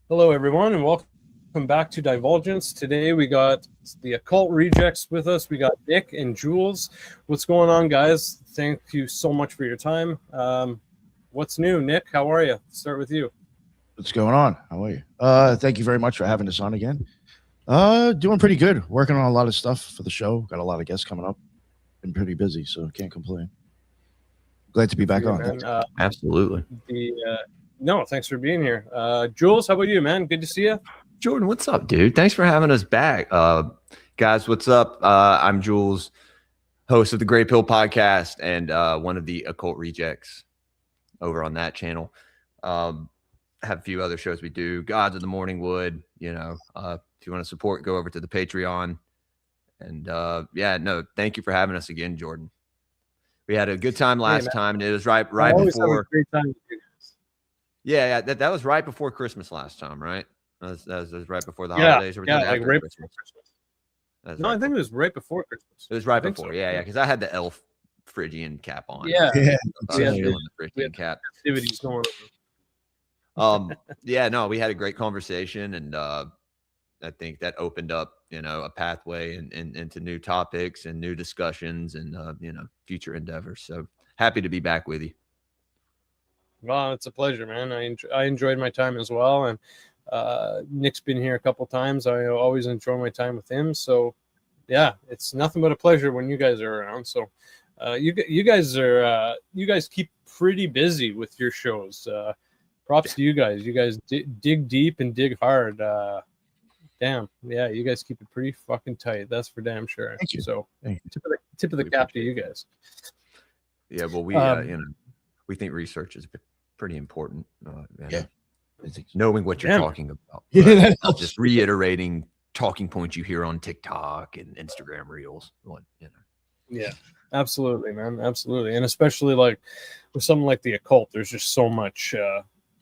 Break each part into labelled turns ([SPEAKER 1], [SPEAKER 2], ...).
[SPEAKER 1] Hello, everyone, and welcome back to Divulgence. Today we got the Occult Rejects with us. We got Nick and Jules. What's going on, guys? Thank you so much for your time. What's new, Nick? How are you? Start with you.
[SPEAKER 2] What's going on? How are you? Thank you very much for having us on again. Doing pretty good. Working on a lot of stuff for the show. Got a lot of guests coming up. Been pretty busy, so can't complain. Glad to be back on.
[SPEAKER 3] Absolutely.
[SPEAKER 1] No, thanks for being here. Jules, how about you, man? Good to see you.
[SPEAKER 3] Jordan, what's up, dude? Thanks for having us back. Guys, what's up? I'm Jules, host of the Greypilledpodcast Podcast and one of the Occult Rejects over on that channel. Have a few other shows we do. Gods of the Morning Wood, if you want to support, go over to the Patreon. And thank you for having us again, Jordan. We had a good time last time, and it was right before. Have a great time with you guys. Yeah, that was right before Christmas last time, right? That was right before the holidays.
[SPEAKER 1] Like right before Christmas. I think it was right before Christmas.
[SPEAKER 3] It was right before, yeah, because I had the elf Phrygian cap on.
[SPEAKER 1] Yeah.
[SPEAKER 3] The Phrygian cap.
[SPEAKER 1] Activities going on.
[SPEAKER 3] We had a great conversation, and I think that opened up, a pathway and into new topics and new discussions and future endeavors. So happy to be back with you.
[SPEAKER 1] Well, it's a pleasure, man. I enjoyed my time as well, and Nick's been here a couple times. I always enjoy my time with him. So, yeah, it's nothing but a pleasure when you guys are around. So, you guys keep pretty busy with your shows. Props to you guys. You guys dig deep and dig hard. Damn, yeah, you guys keep it pretty fucking tight. That's for damn sure.
[SPEAKER 2] Thank you.
[SPEAKER 1] So, tip of the cap to you guys.
[SPEAKER 3] Yeah, well, we think research is pretty important. Knowing what you're talking about. Just reiterating talking points you hear on TikTok and Instagram Reels.
[SPEAKER 1] Yeah, absolutely, man. Absolutely. And especially like with something like the occult, there's just so much.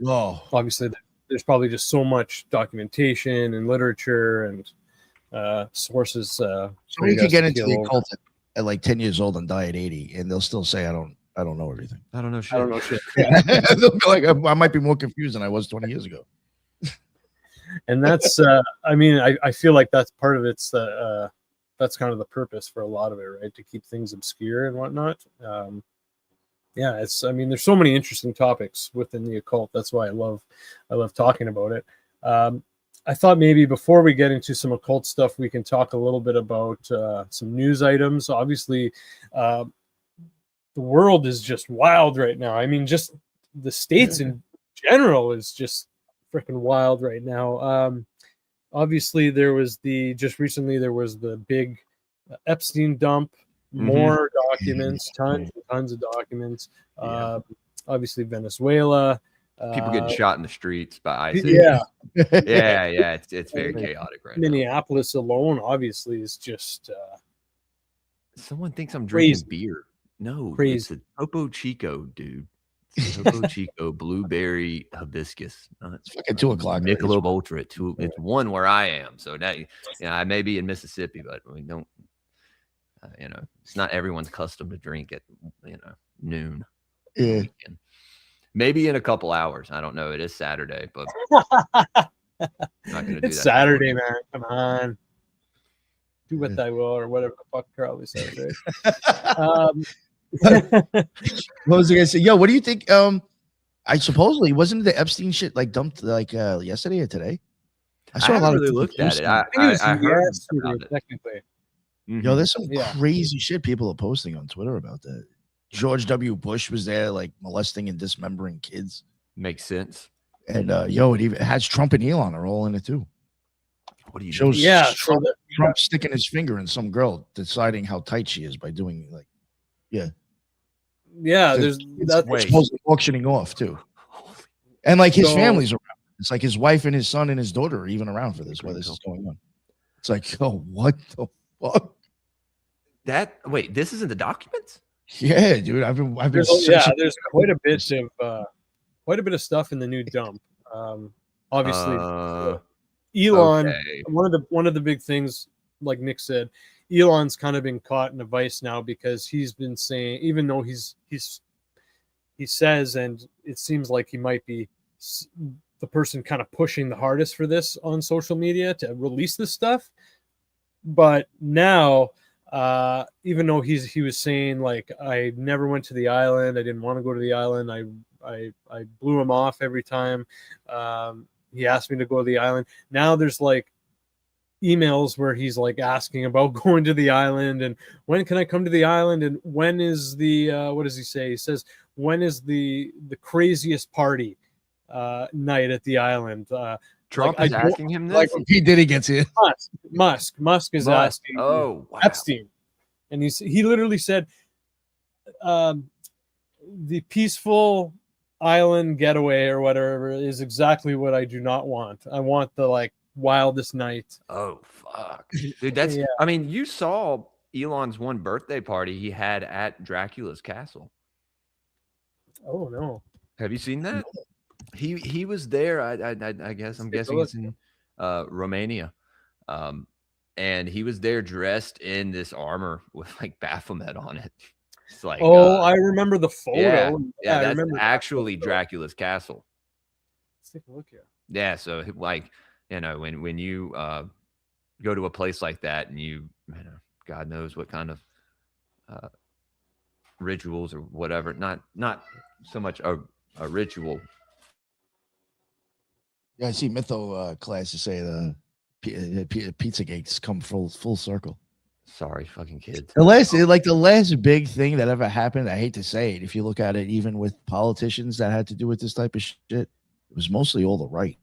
[SPEAKER 1] Obviously, there's probably just so much documentation and literature and sources.
[SPEAKER 2] So you could get into the occult at like 10 years old and die at 80, and they'll still say, I don't know everything.
[SPEAKER 3] I don't know shit.
[SPEAKER 2] They'll be like, I might be more confused than I was 20 years ago.
[SPEAKER 1] And that's, I feel like that's part of it's that's kind of the purpose for a lot of it, right? To keep things obscure and whatnot. There's so many interesting topics within the occult. That's why I love talking about it. I thought maybe before we get into some occult stuff, we can talk a little bit about some news items. Obviously, the world is just wild right now. I mean, just the States in general is just freaking wild right now. Obviously, just recently there was the big Epstein dump, more documents, tons and tons of documents. Obviously, Venezuela.
[SPEAKER 3] People getting shot in the streets by ISIS.
[SPEAKER 1] Yeah.
[SPEAKER 3] It's very chaotic right
[SPEAKER 1] Minneapolis alone, obviously, is just.
[SPEAKER 3] Someone thinks I'm drinking beer. No,
[SPEAKER 1] crazy.
[SPEAKER 3] It's a Topo Chico, dude. Topo Chico blueberry hibiscus.
[SPEAKER 2] It's fucking 2:00.
[SPEAKER 3] Michelob Ultra at 2. It's 1 where I am. So now, I may be in Mississippi, but we don't. It's not everyone's custom to drink at noon.
[SPEAKER 2] Yeah.
[SPEAKER 3] Maybe in a couple hours. I don't know. It is Saturday, but
[SPEAKER 1] it's Saturday, man. Come on. Do what I will, or whatever the fuck Carly says, right?
[SPEAKER 2] What was I gonna say? Yo, what do you think? I supposedly wasn't the Epstein shit like dumped like yesterday or today?
[SPEAKER 3] I saw a lot of really looked at it. I heard about it.
[SPEAKER 1] Technically.
[SPEAKER 2] Yo, there's some crazy shit people are posting on Twitter about that. George W. Bush was there, like molesting and dismembering kids.
[SPEAKER 3] Makes sense.
[SPEAKER 2] And it even has Trump and Elon are all in it too.
[SPEAKER 3] What do you
[SPEAKER 2] shows? Trump sticking his finger in some girl, deciding how tight she is by doing
[SPEAKER 1] there's
[SPEAKER 2] supposedly auctioning off too, and like his family's around. It's like his wife and his son and his daughter are even around for this. While this is going on, it's like, what the fuck?
[SPEAKER 3] This is in the documents.
[SPEAKER 2] Yeah, dude. I've been.
[SPEAKER 1] There's quite a bit of stuff in the new dump. Obviously, Elon. Okay. One of the big things, like Nick said, Elon's kind of been caught in a vice now because he's been saying, even though he says, and it seems like he might be the person kind of pushing the hardest for this on social media to release this stuff. But now, even though he was saying like, I never went to the island, I didn't want to go to the island, I blew him off every time he asked me to go to the island. Now there's like emails where he's like asking about going to the island and when can I come to the island and when is the what does he say? He says, when is the craziest party night at the island?
[SPEAKER 3] Trump is asking him this?
[SPEAKER 2] Like when P. Diddy gets in.
[SPEAKER 1] Musk is asking
[SPEAKER 3] wow.
[SPEAKER 1] Epstein. And he literally said, the peaceful island getaway or whatever is exactly what I do not want. I want the like wildest night.
[SPEAKER 3] Oh, fuck. Dude, that's, I mean, you saw Elon's one birthday party he had at Dracula's castle.
[SPEAKER 1] Oh, no.
[SPEAKER 3] Have you seen that? He was there. I guess I'm guessing it's in Romania, and he was there dressed in this armor with like Baphomet on it. It's like,
[SPEAKER 1] I remember the photo.
[SPEAKER 3] Yeah, that's actually Dracula's castle.
[SPEAKER 1] Let's take a look here.
[SPEAKER 3] Yeah, so like, you know, when you go to a place like that and you know, God knows what kind of rituals or whatever, not so much a ritual.
[SPEAKER 2] Yeah, I see Mytho classes say the Pizzagate's come full circle.
[SPEAKER 3] Sorry, fucking kids.
[SPEAKER 2] The last big thing that ever happened, I hate to say it, if you look at it, even with politicians that had to do with this type of shit, it was mostly all the right.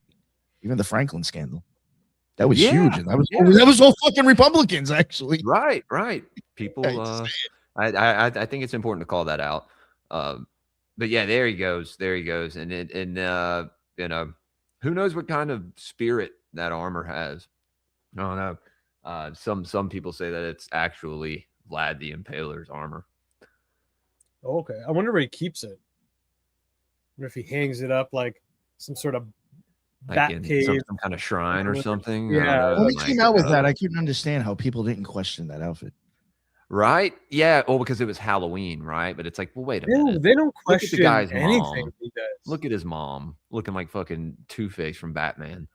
[SPEAKER 2] Even the Franklin scandal. That was huge. And that was all fucking Republicans, actually.
[SPEAKER 3] Right. People, I think it's important to call that out. But yeah, there he goes. And you know, who knows what kind of spirit that armor has? I don't know. Some people say that it's actually Vlad the Impaler's armor.
[SPEAKER 1] Okay. I wonder where he keeps it. I wonder if he hangs it up like some sort of
[SPEAKER 3] like in some kind of shrine or something.
[SPEAKER 1] Yeah.
[SPEAKER 2] When he came out with that, I couldn't understand how people didn't question that outfit.
[SPEAKER 3] Right? Yeah. Well, because it was Halloween, right? But it's like, well, wait a minute.
[SPEAKER 1] They don't question
[SPEAKER 3] the guy's
[SPEAKER 1] anything
[SPEAKER 3] mom.
[SPEAKER 1] he does.
[SPEAKER 3] Look at his mom looking like fucking Two-Face from Batman.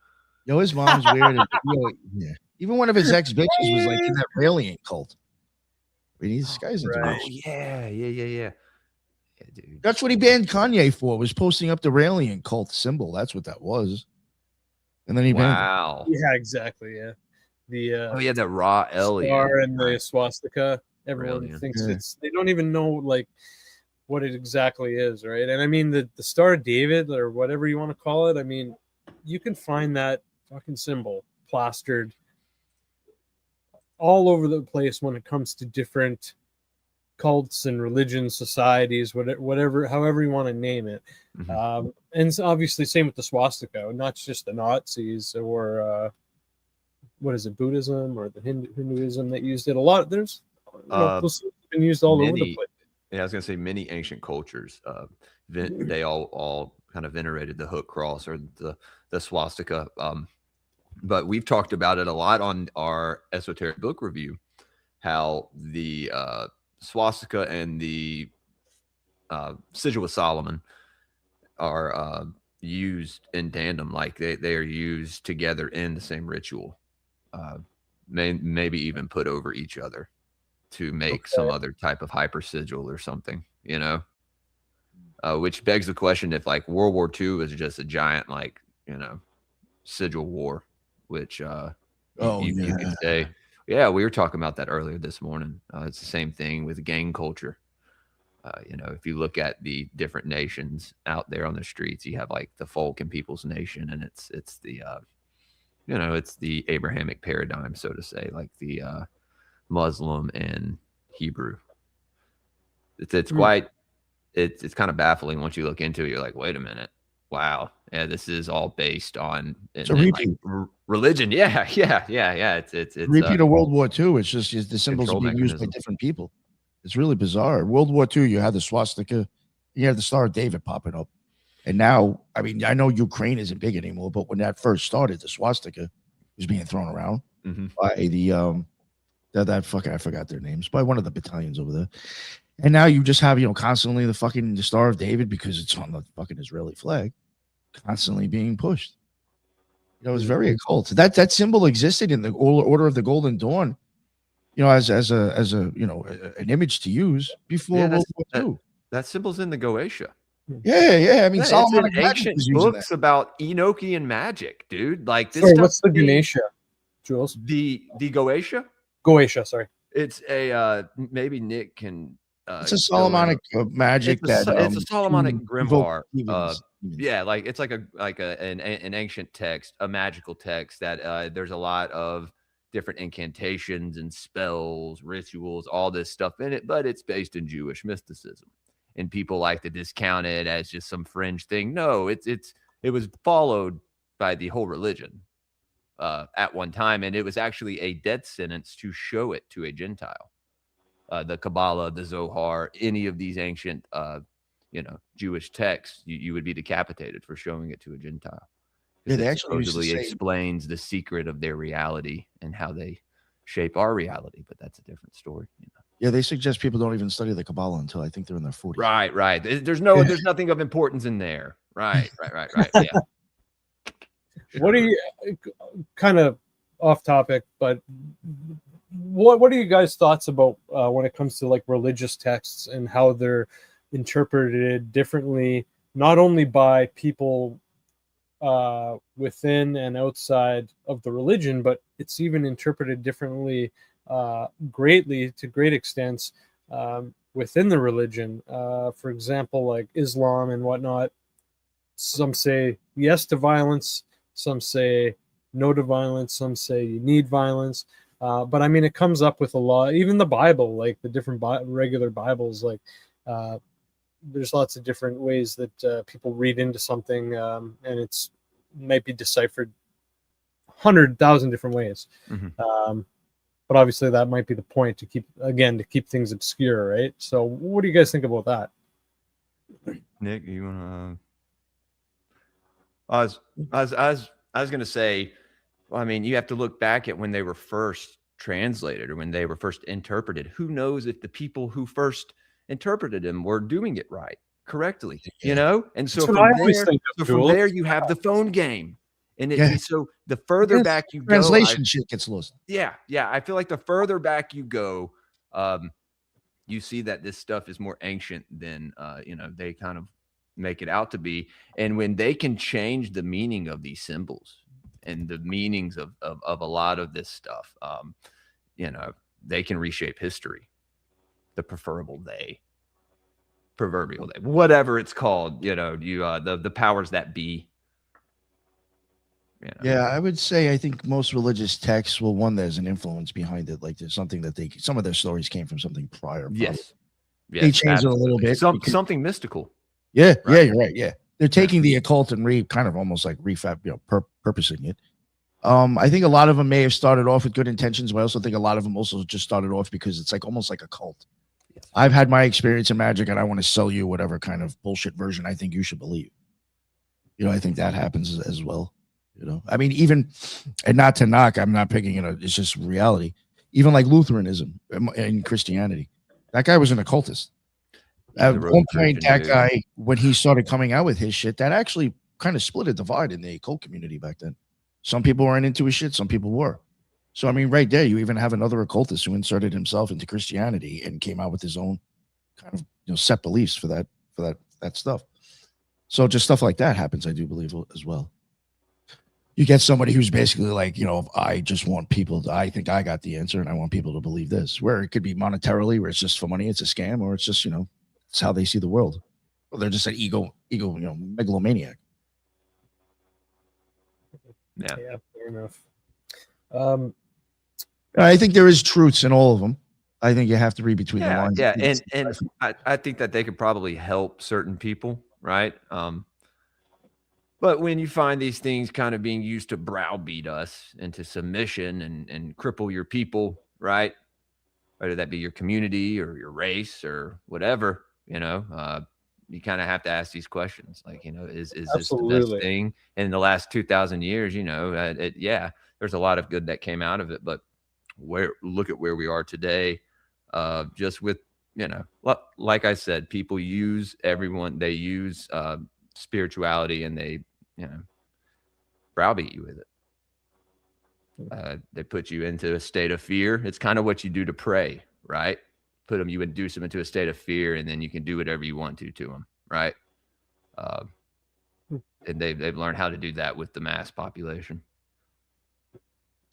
[SPEAKER 2] Yo, his mom's weird. Yeah. Even one of his ex-bitches was like in that Raelian cult. I mean, these guys into
[SPEAKER 1] Right.
[SPEAKER 3] Yeah, dude.
[SPEAKER 2] That's what he banned Kanye for, was posting up the Raelian cult symbol. That's what that was. And then he banned
[SPEAKER 3] Wow.
[SPEAKER 1] Yeah, exactly. Yeah. The
[SPEAKER 3] that raw alien
[SPEAKER 1] star and the swastika. Everyone
[SPEAKER 3] Brilliant.
[SPEAKER 1] thinks they don't even know like what it exactly is, right? And I mean the Star of David or whatever you want to call it. I mean, you can find that fucking symbol plastered all over the place when it comes to different cults and religions, societies, whatever, however you want to name it.
[SPEAKER 3] Mhm.
[SPEAKER 1] And it's obviously same with the swastika, not just the Nazis or what is it, Buddhism or the Hinduism that used it a lot. There's those have been used all over the place.
[SPEAKER 3] Yeah, I was gonna say many ancient cultures. They all kind of venerated the hook cross or the swastika. But we've talked about it a lot on our esoteric book review, how the swastika and the sigil of Solomon are used in tandem, like they are used together in the same ritual, maybe even put over each other to make some other type of hyper sigil or something, you know, which begs the question if like World War II is just a giant, like, you know, sigil war, which you could say. Yeah, we were talking about that earlier this morning. It's the same thing with gang culture. You know, if you look at the different nations out there on the streets, you have like the folk and people's nation, and it's the you know, it's the Abrahamic paradigm, so to say, like the Muslim and Hebrew. It's quite it's kind of baffling once you look into it. You're like, wait a minute, wow, yeah, this is all based on like, religion. Yeah. It's
[SPEAKER 2] repeat of World War II. It's just the symbols are being used by different people. It's really bizarre. World War II, you had the swastika, you had the Star of David popping up, and now, I mean, I know Ukraine isn't big anymore, but when that first started, the swastika was being thrown around by the that fucking, I forgot their names, by one of the battalions over there. And now you just have, you know, constantly the Star of David because it's on the fucking Israeli flag. constantly being pushed. It was very occult. That symbol existed in the Order of the Golden Dawn, as a an image to use before World War II.
[SPEAKER 3] That symbol's in the Goetia.
[SPEAKER 2] Yeah. I mean, Solomonic
[SPEAKER 3] it's in ancient books about Enochian magic, dude. Like this.
[SPEAKER 1] Sorry, what's the Ganesha, Jules?
[SPEAKER 3] The Goetia.
[SPEAKER 1] Goetia, sorry.
[SPEAKER 3] It's a maybe Nick can.
[SPEAKER 2] It's a Solomonic magic
[SPEAKER 3] it's a Solomonic grimoire. Yeah, like it's like an ancient text, a magical text that there's a lot of different incantations and spells, rituals, all this stuff in it, but it's based in Jewish mysticism. And people like to discount it as just some fringe thing. No, it was followed by the whole religion at one time, and it was actually a death sentence to show it to a Gentile. The Kabbalah, the Zohar, any of these ancient, Jewish texts, you would be decapitated for showing it to a Gentile.
[SPEAKER 2] Yeah, they
[SPEAKER 3] actually supposedly explains the secret of their reality and how they shape our reality, but that's a different story.
[SPEAKER 2] Yeah, they suggest people don't even study the Kabbalah until I think they're in their 40s.
[SPEAKER 3] Right. There's nothing of importance in there. Right. Yeah.
[SPEAKER 1] What are you kind of off topic, but what are you guys' thoughts about when it comes to like religious texts and how they're interpreted differently, not only by people within and outside of the religion, but it's even interpreted differently to great extents within the religion. For example, like Islam and whatnot, some say yes to violence, some say no to violence, some say you need violence. But I mean, it comes up with a lot, even the Bible, like the different regular Bibles, like there's lots of different ways that people read into something, and it's might be deciphered 100,000 different ways.
[SPEAKER 3] Mm-hmm.
[SPEAKER 1] But obviously that might be the point, to keep things obscure, right? So what do you guys think about that?
[SPEAKER 3] Nick, you want to? I was going to say, well, I mean, you have to look back at when they were first translated or when they were first interpreted. Who knows if the people who first interpreted them were doing it correctly, And so from there you have the phone game. And so the further back you go,
[SPEAKER 2] translation shit gets lost.
[SPEAKER 3] Yeah. I feel like the further back you go, you see that this stuff is more ancient than they kind of make it out to be. And when they can change the meaning of these symbols and the meanings of a lot of this stuff, they can reshape history. The proverbial day, whatever it's called, the powers that be.
[SPEAKER 2] Yeah, I would say I think most religious texts, there's an influence behind it. Like there's something that some of their stories came from something prior. Probably.
[SPEAKER 3] Yes,
[SPEAKER 2] they changed it a little bit.
[SPEAKER 3] Something mystical.
[SPEAKER 2] Yeah, right. Yeah, you're right. Yeah, they're taking the occult and kind of almost like purposing it. I think a lot of them may have started off with good intentions, but I also think a lot of them also just started off because it's like almost like a cult. Yes. I've had my experience in magic, and I want to sell you whatever kind of bullshit version I think you should believe. I think that happens as well. I mean, even, and not to knock, I'm not picking it's just reality. Even like Lutheranism and Christianity, that guy was an occultist. At one point, that guy, when he started coming out with his shit, that actually kind of split a divide in the occult community back then. Some people weren't into his shit, some people were. So, I mean, right there, you even have another occultist who inserted himself into Christianity and came out with his own kind of set beliefs for that stuff. So just stuff like that happens, I do believe, as well. You get somebody who's basically like, I just want people I think I got the answer and I want people to believe this, where it could be monetarily, where it's just for money, it's a scam, or it's just, it's how they see the world. Well, they're just an ego, megalomaniac.
[SPEAKER 3] Yeah,
[SPEAKER 1] fair enough.
[SPEAKER 2] I think there is truths in all of them. I think you have to read between the lines.
[SPEAKER 3] Yeah, and I think that they could probably help certain people, right? But when you find these things kind of being used to browbeat us into submission and cripple your people, right? Whether that be your community or your race or whatever, you kind of have to ask these questions. Like, is this the best thing? And in the last 2,000 years, there's a lot of good that came out of it. But look at where we are today, just with, like I said, people use spirituality and they browbeat you with it. They put you into a state of fear. It's kind of what you do to prey, right? You induce them into a state of fear, and then you can do whatever you want to them, right? And they've learned how to do that with the mass population.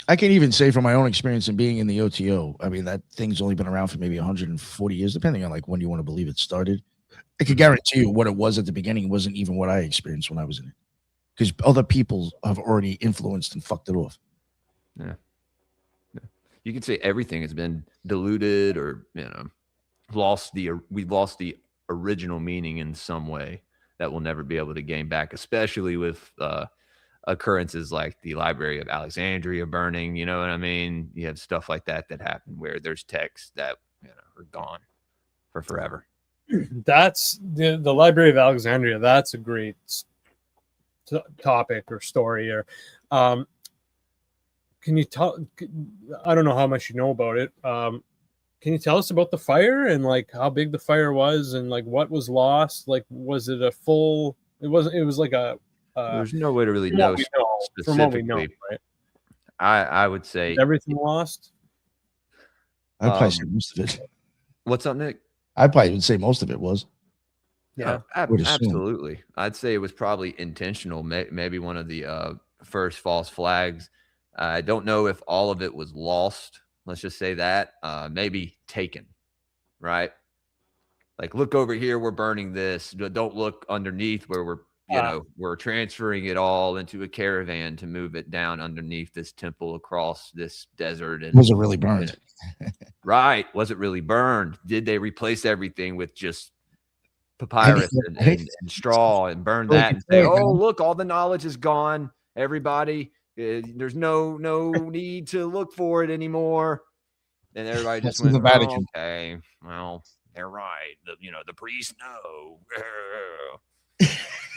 [SPEAKER 2] I can even say from my own experience in being in the OTO, I mean, that thing's only been around for maybe 140 years, depending on like when you want to believe it started. I could guarantee you what it was at the beginning wasn't even what I experienced when I was in it, because other people have already influenced and fucked it off.
[SPEAKER 3] Yeah. You could say everything has been diluted, or we've lost the original meaning in some way that we'll never be able to gain back, especially with occurrences like the Library of Alexandria burning. You know what I mean? You have stuff like that happen where there's texts that are gone for forever.
[SPEAKER 1] That's the Library of Alexandria. That's a great topic or story. Or can you tell? I don't know how much you know about it. Can you tell us about the fire and like how big the fire was and like what was lost? Like, was it a full? It was like a.
[SPEAKER 3] There's no way to really know specifically.
[SPEAKER 1] From what we know, right?
[SPEAKER 3] I would say
[SPEAKER 1] is everything lost.
[SPEAKER 2] I'd probably say most of it.
[SPEAKER 3] What's up, Nick?
[SPEAKER 2] I probably would say most of it was.
[SPEAKER 1] Yeah,
[SPEAKER 3] absolutely. I'd say it was probably intentional. Maybe one of the first false flags. I don't know if all of it was lost. Let's just say that. Maybe taken, right? Like, look over here, we're burning this. Don't look underneath where we're transferring it all into a caravan to move it down underneath this temple across this desert. And
[SPEAKER 2] was it really burned?
[SPEAKER 3] Right. Was it really burned? Did they replace everything with just papyrus and straw and burn that and say, oh, look, all the knowledge is gone. Everybody, there's no need to look for it anymore. And everybody just went, okay, well, they're right. The priests know.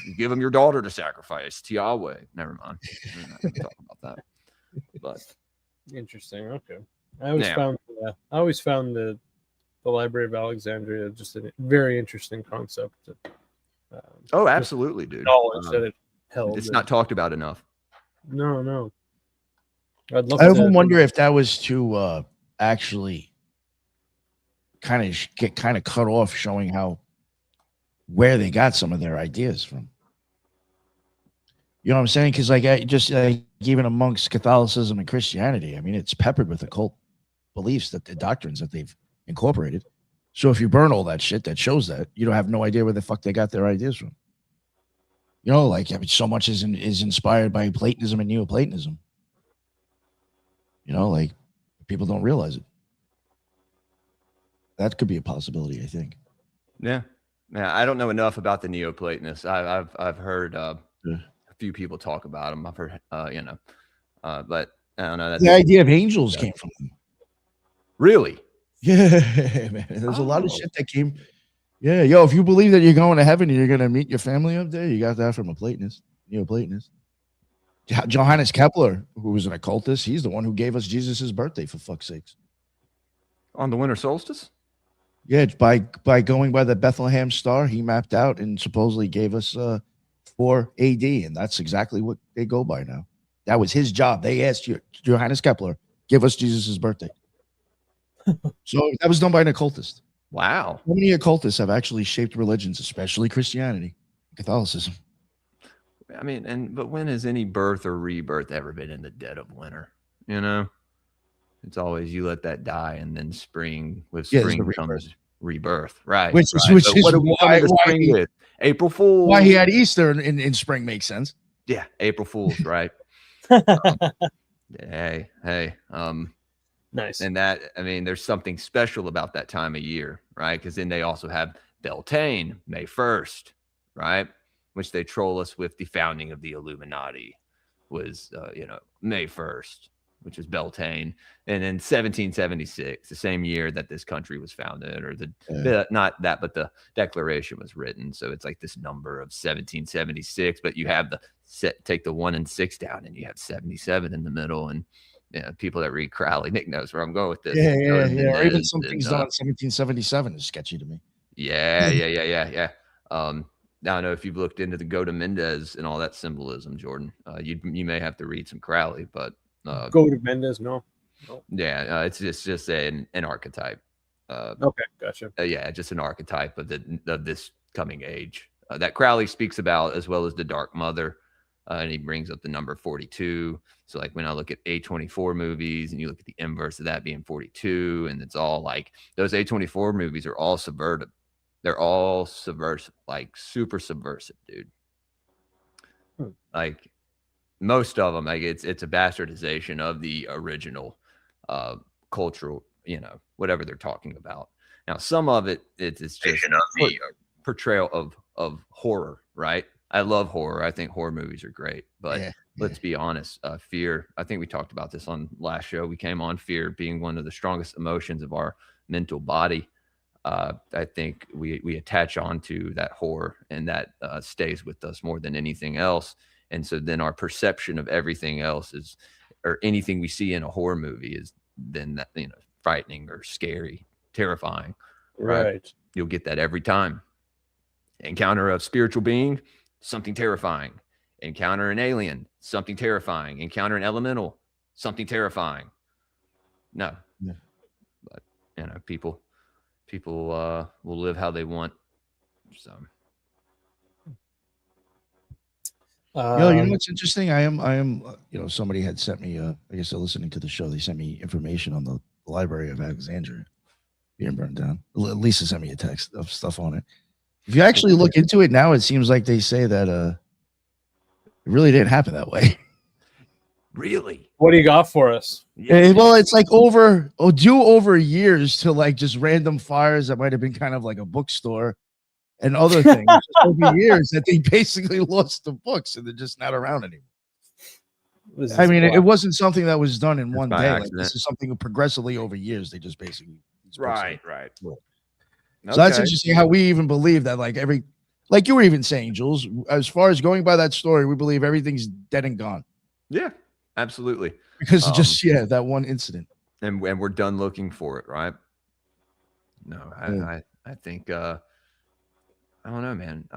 [SPEAKER 3] You give them your daughter to sacrifice to Yahweh. Never mind. I'm not going to talk about that. But
[SPEAKER 1] interesting. Okay. I always found the Library of Alexandria just a very interesting concept.
[SPEAKER 3] Absolutely, dude.
[SPEAKER 1] Knowledge that it held.
[SPEAKER 3] It's not talked about enough.
[SPEAKER 1] No.
[SPEAKER 2] I often wonder if that was to actually kind of get cut off, showing where they got some of their ideas from. You know what I'm saying? Because even amongst Catholicism and Christianity, I mean, it's peppered with occult beliefs, the doctrines that they've incorporated. So if you burn all that shit, that shows that you don't have no idea where the fuck they got their ideas from. So much is inspired by Platonism and Neoplatonism. People don't realize it. That could be a possibility, I think.
[SPEAKER 3] Yeah. I don't know enough about the Neoplatonists. I've heard a few people talk about them. I've heard, but I don't know.
[SPEAKER 2] The idea of angels came from them.
[SPEAKER 3] Really?
[SPEAKER 2] Yeah, man. There's a lot of shit that came. Yeah, if you believe that you're going to heaven and you're going to meet your family up there, you got that from a Platonist, Neoplatonist. Johannes Kepler, who was an occultist, he's the one who gave us Jesus' birthday, for fuck's sakes.
[SPEAKER 3] On the winter solstice?
[SPEAKER 2] Yeah, by going by the Bethlehem star, he mapped out and supposedly gave us 4 AD, and that's exactly what they go by now. That was his job. They asked Johannes Kepler, give us Jesus' birthday. So that was done by an occultist.
[SPEAKER 3] Wow.
[SPEAKER 2] How many occultists have actually shaped religions, especially Christianity, Catholicism?
[SPEAKER 3] I mean, but when has any birth or rebirth ever been in the dead of winter? It's always you let that die, and then spring comes rebirth, right?
[SPEAKER 2] Which is
[SPEAKER 3] what do we come into spring with? April Fool's.
[SPEAKER 2] Why he had Easter in spring makes sense.
[SPEAKER 3] Yeah, April Fool's, right? Hey.
[SPEAKER 1] Nice.
[SPEAKER 3] And that, I mean, there's something special about that time of year, right? Because then they also have Beltane, May 1st, right? Which they troll us with. The founding of the Illuminati was, May 1st, which is Beltane. And then 1776, the same year that this country was founded, or not that, but the Declaration was written. So it's like this number of 1776, but you have take the 1 and 6 down, and you have 77 in the middle. And people that read Crowley, Nick knows where I'm going with this.
[SPEAKER 2] Yeah. Or even something's done in 1777 is sketchy to me.
[SPEAKER 3] Yeah. don't know if you've looked into the Gota Mendez and all that symbolism, Jordan. You may have to read some Crowley, but
[SPEAKER 1] Gota Mendez, no.
[SPEAKER 3] Yeah, it's just an archetype.
[SPEAKER 1] Okay, gotcha.
[SPEAKER 3] Yeah, just an archetype of this coming age that Crowley speaks about, as well as the Dark Mother, and he brings up the number 42. So, like when I look at A24 movies, and you look at the inverse of that being 42, and it's all like those A24 movies are all subverted. They're all subversive, like super subversive, dude. Like most of them, like it's a bastardization of the original cultural, whatever they're talking about. Now, some of it's just the portrayal of horror, right? I love horror. I think horror movies are great, but let's be honest. Fear. I think we talked about this on last show. We came on fear being one of the strongest emotions of our mental body. I think we attach onto that horror, and that stays with us more than anything else. And so then our perception of everything else or anything we see in a horror movie is then that, frightening or scary, terrifying. Right. You'll get that every time. Encounter a spiritual being, something terrifying. Encounter an alien, something terrifying. Encounter an elemental, something terrifying. No. Yeah. But people will live how they want. So
[SPEAKER 2] what's interesting? I am somebody had sent me I guess they're listening to the show. They sent me information on the Library of Alexandria being burned down. Lisa sent me a text of stuff on it. If you actually look into it now, it seems like they say that it really didn't happen that way.
[SPEAKER 3] Really?
[SPEAKER 1] What do you got for us?
[SPEAKER 2] Well, it's like over years to like just random fires that might have been kind of like a bookstore and other things over years that they basically lost the books and they're just not around anymore. I mean, it wasn't something that was done in one day. Like, this is something progressively over years. They just basically
[SPEAKER 3] right.
[SPEAKER 2] So that's interesting how we even believe that, like you were even saying, Jules, as far as going by that story, we believe everything's dead and gone.
[SPEAKER 3] Yeah, absolutely.
[SPEAKER 2] Because of just that one incident.
[SPEAKER 3] And we're done looking for it, right? No, I think I don't know, man.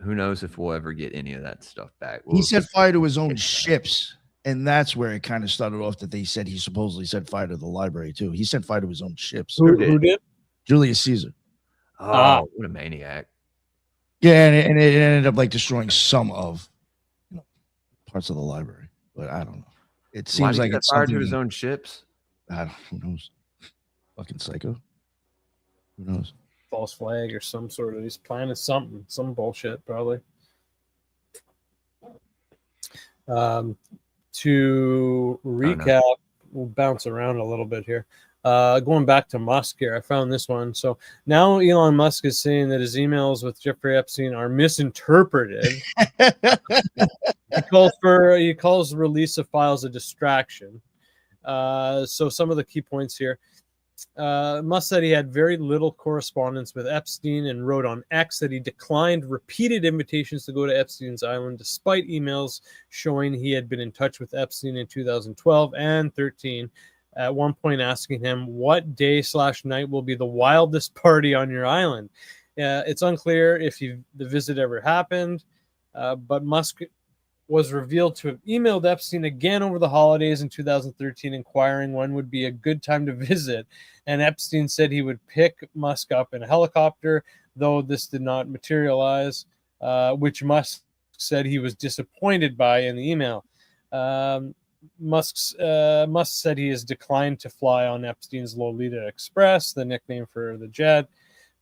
[SPEAKER 3] Who knows if we'll ever get any of that stuff back.
[SPEAKER 2] He set fire to his own ships, and that's where it kind of started off that they said he supposedly set fire to the library, too. He set fire to his own ships.
[SPEAKER 1] Who did?
[SPEAKER 2] Julius Caesar.
[SPEAKER 3] Oh, what a maniac.
[SPEAKER 2] Yeah, and it ended up like destroying some of parts of the library. But I don't know. It seems like it's
[SPEAKER 3] fired to his own ships.
[SPEAKER 2] Who knows? Fucking psycho. Who knows?
[SPEAKER 1] False flag or some sort of, he's planning something, some bullshit probably. To recap, we'll bounce around a little bit here. Going back to Musk here, I found this one. So now Elon Musk is saying that his emails with Jeffrey Epstein are misinterpreted. He calls the release of files a distraction. So some of the key points here. Musk said he had very little correspondence with Epstein and wrote on X that he declined repeated invitations to go to Epstein's island despite emails showing he had been in touch with Epstein in 2012 and 13, at one point asking him what day/night will be the wildest party on your island. It's unclear if the visit ever happened, but Musk was revealed to have emailed Epstein again over the holidays in 2013, inquiring when would be a good time to visit. And Epstein said he would pick Musk up in a helicopter, though this did not materialize, which Musk said he was disappointed by in the email. Musk said he has declined to fly on Epstein's Lolita Express, the nickname for the jet.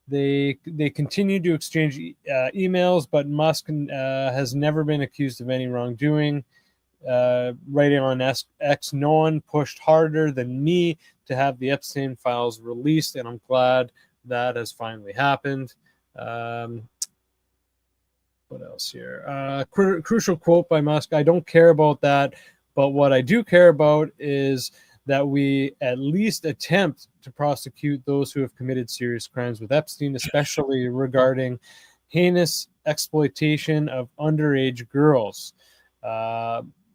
[SPEAKER 1] They continued to exchange emails, but Musk has never been accused of any wrongdoing. Writing on X, no one pushed harder than me to have the Epstein files released, and I'm glad that has finally happened. What else here? Crucial quote by Musk: "I don't care about that, but what I do care about is that we at least attempt to prosecute those who have committed serious crimes with Epstein, especially regarding heinous exploitation of underage girls."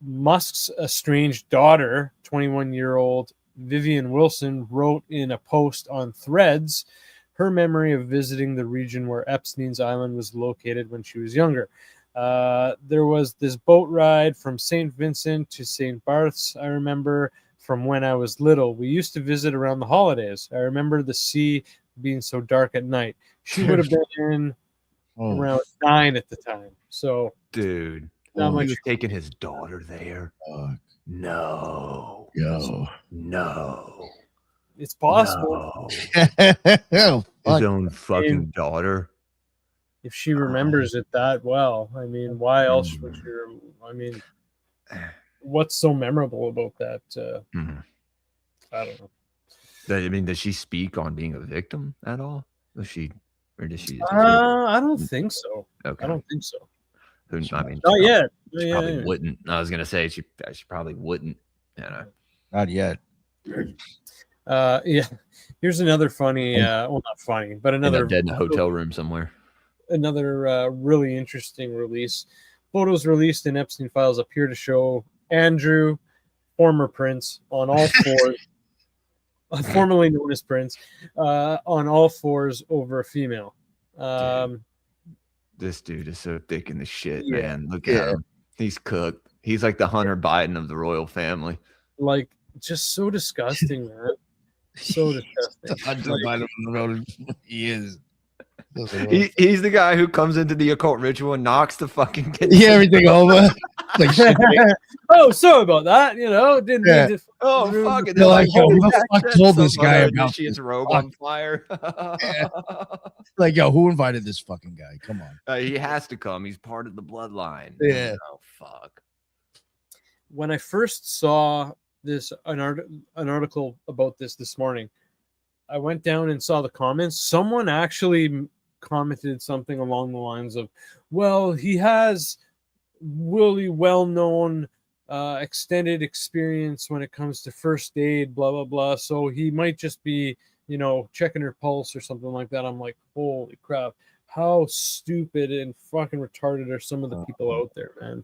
[SPEAKER 1] Musk's estranged daughter, 21-year-old Vivian Wilson, wrote in a post on Threads, her memory of visiting the region where Epstein's island was located when she was younger. There was this boat ride from St. Vincent to St. Barth's, I remember, from when I was little. We used to visit around the holidays. I remember the sea being so dark at night. She would have been around 9 at the time. So,
[SPEAKER 3] dude,
[SPEAKER 1] not
[SPEAKER 3] he
[SPEAKER 1] much.
[SPEAKER 3] was taking his daughter there. No.
[SPEAKER 1] It's possible.
[SPEAKER 2] No.
[SPEAKER 3] His own fucking daughter.
[SPEAKER 1] If she remembers it that well, I mean, why else would she? I mean, what's so memorable about that? I don't know.
[SPEAKER 3] I mean, does she speak on being a victim at all? Does she?
[SPEAKER 1] I don't think so.
[SPEAKER 3] Okay.
[SPEAKER 1] I don't think so.
[SPEAKER 3] I mean,
[SPEAKER 1] not yet.
[SPEAKER 3] She probably wouldn't. I was gonna say she probably wouldn't. You know,
[SPEAKER 2] not yet.
[SPEAKER 1] Yeah. Here's another funny. Well, not funny, but another
[SPEAKER 3] dead in a hotel room somewhere.
[SPEAKER 1] Another really interesting release. Photos released in Epstein files appear to show Andrew, former Prince, on all fours. Formerly known as Prince, on all fours over a female.
[SPEAKER 3] This dude is so thick in the shit, man. Look at him. He's cooked. He's like the Hunter Biden of the royal family.
[SPEAKER 1] Like, just so disgusting, man. So disgusting.
[SPEAKER 2] Hunter Biden of the royal. He is.
[SPEAKER 3] He's the guy who comes into the occult ritual and knocks the fucking
[SPEAKER 2] everything over. Like, shit,
[SPEAKER 1] oh, sorry about that. You know, didn't mean to.
[SPEAKER 3] Oh, fuck it.
[SPEAKER 2] Like, yo, who the fuck told this guy about
[SPEAKER 3] his robe on fire?
[SPEAKER 2] Like, yo, who invited this fucking guy? Come on.
[SPEAKER 3] He has to come. He's part of the bloodline.
[SPEAKER 2] Yeah.
[SPEAKER 3] Oh, fuck.
[SPEAKER 1] When I first saw an article about this morning, I went down and saw the comments. Someone actually commented something along the lines of, well, he has really well-known extended experience when it comes to first aid, blah, blah, blah. So he might just be, checking her pulse or something like that. I'm like, holy crap. How stupid and fucking retarded are some of the people out there, man?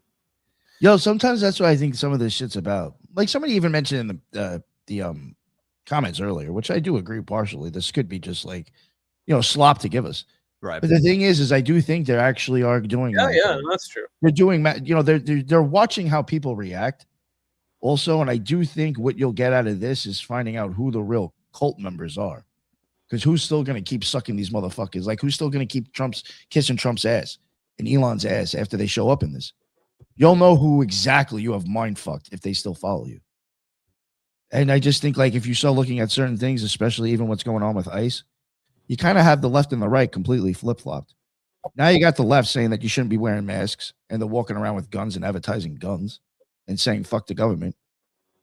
[SPEAKER 2] Yo, sometimes that's what I think some of this shit's about. Like somebody even mentioned in the comments earlier, which I do agree partially. This could be just like, slop to give us.
[SPEAKER 3] Right.
[SPEAKER 2] But the thing is they do think they actually are doing.
[SPEAKER 1] Yeah, that's true.
[SPEAKER 2] They're doing, they're watching how people react also. And I do think what you'll get out of this is finding out who the real cult members are. Because who's still going to keep sucking these motherfuckers? Like, who's still going to keep kissing Trump's ass and Elon's ass after they show up in this? You'll know who exactly you have mind fucked if they still follow you. And I just think, like, if you start looking at certain things, especially even what's going on with ICE, you kind of have the left and the right completely flip-flopped. Now you got the left saying that you shouldn't be wearing masks, and they're walking around with guns and advertising guns and saying fuck the government.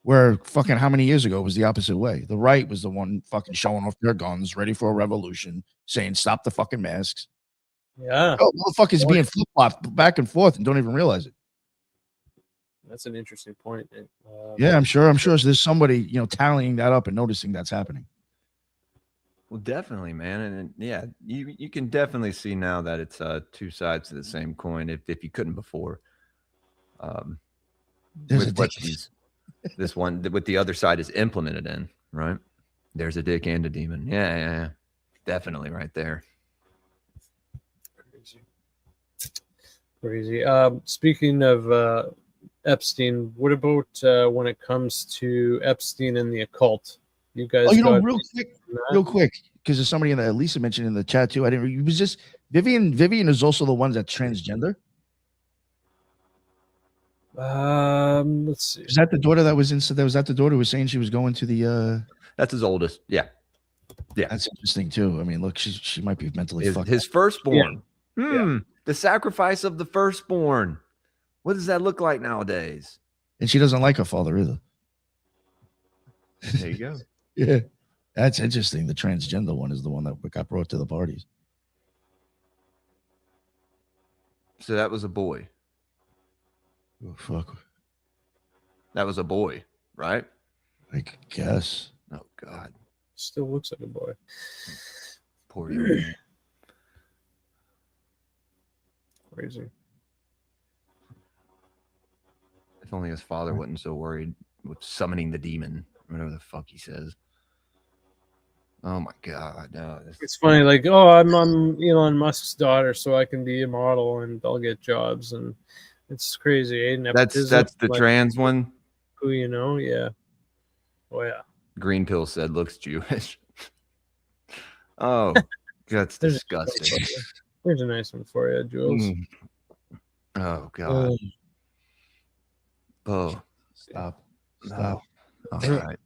[SPEAKER 2] Where fucking how many years ago it was the opposite way? The right was the one fucking showing off their guns, ready for a revolution, saying stop the fucking masks.
[SPEAKER 1] Yeah.
[SPEAKER 2] Motherfuckers being flip-flopped back and forth and don't even realize it.
[SPEAKER 1] That's an interesting point.
[SPEAKER 2] Yeah, I'm sure there's somebody, tallying that up and noticing that's happening.
[SPEAKER 3] Well, definitely, man. And yeah, you can definitely see now that it's two sides to the same coin if you couldn't before. With what this one with the other side is implemented in, right? There's a dick and a demon. Yeah. Definitely right there.
[SPEAKER 1] Crazy. Speaking of Epstein, what about when it comes to Epstein and the occult? You guys,
[SPEAKER 2] real quick, because there's somebody in the Lisa mentioned in the chat too. It was just Vivian. Vivian is also the one that's transgender.
[SPEAKER 1] Let's see.
[SPEAKER 2] Is that the daughter that was in? So that was that the daughter who was saying she was going to the?
[SPEAKER 3] That's his oldest. Yeah.
[SPEAKER 2] That's interesting too. I mean, look, she might be mentally fucked.
[SPEAKER 3] His firstborn. Yeah. The sacrifice of the firstborn. What does that look like nowadays?
[SPEAKER 2] And she doesn't like her father either.
[SPEAKER 3] There you go.
[SPEAKER 2] Yeah, that's interesting. The transgender one is the one that got brought to the parties.
[SPEAKER 3] So that was a boy.
[SPEAKER 2] Oh, fuck.
[SPEAKER 3] That was a boy, right?
[SPEAKER 2] I guess.
[SPEAKER 3] Oh, God.
[SPEAKER 1] Still looks like a boy.
[SPEAKER 3] Poor man.
[SPEAKER 1] Crazy.
[SPEAKER 3] If only his father wasn't so worried with summoning the demon, whatever the fuck he says. Oh my God, no!
[SPEAKER 1] It's funny, like, oh, I'm Elon Musk's daughter, so I can be a model and I'll get jobs, and it's crazy. Eh?
[SPEAKER 3] That's the
[SPEAKER 1] like,
[SPEAKER 3] trans one.
[SPEAKER 1] Who you know? Yeah. Oh yeah.
[SPEAKER 3] Green Pill said looks Jewish. Oh, that's disgusting.
[SPEAKER 1] Here's a nice one for you, Jules.
[SPEAKER 3] Oh God. Oh,
[SPEAKER 2] Stop.
[SPEAKER 3] no. All right.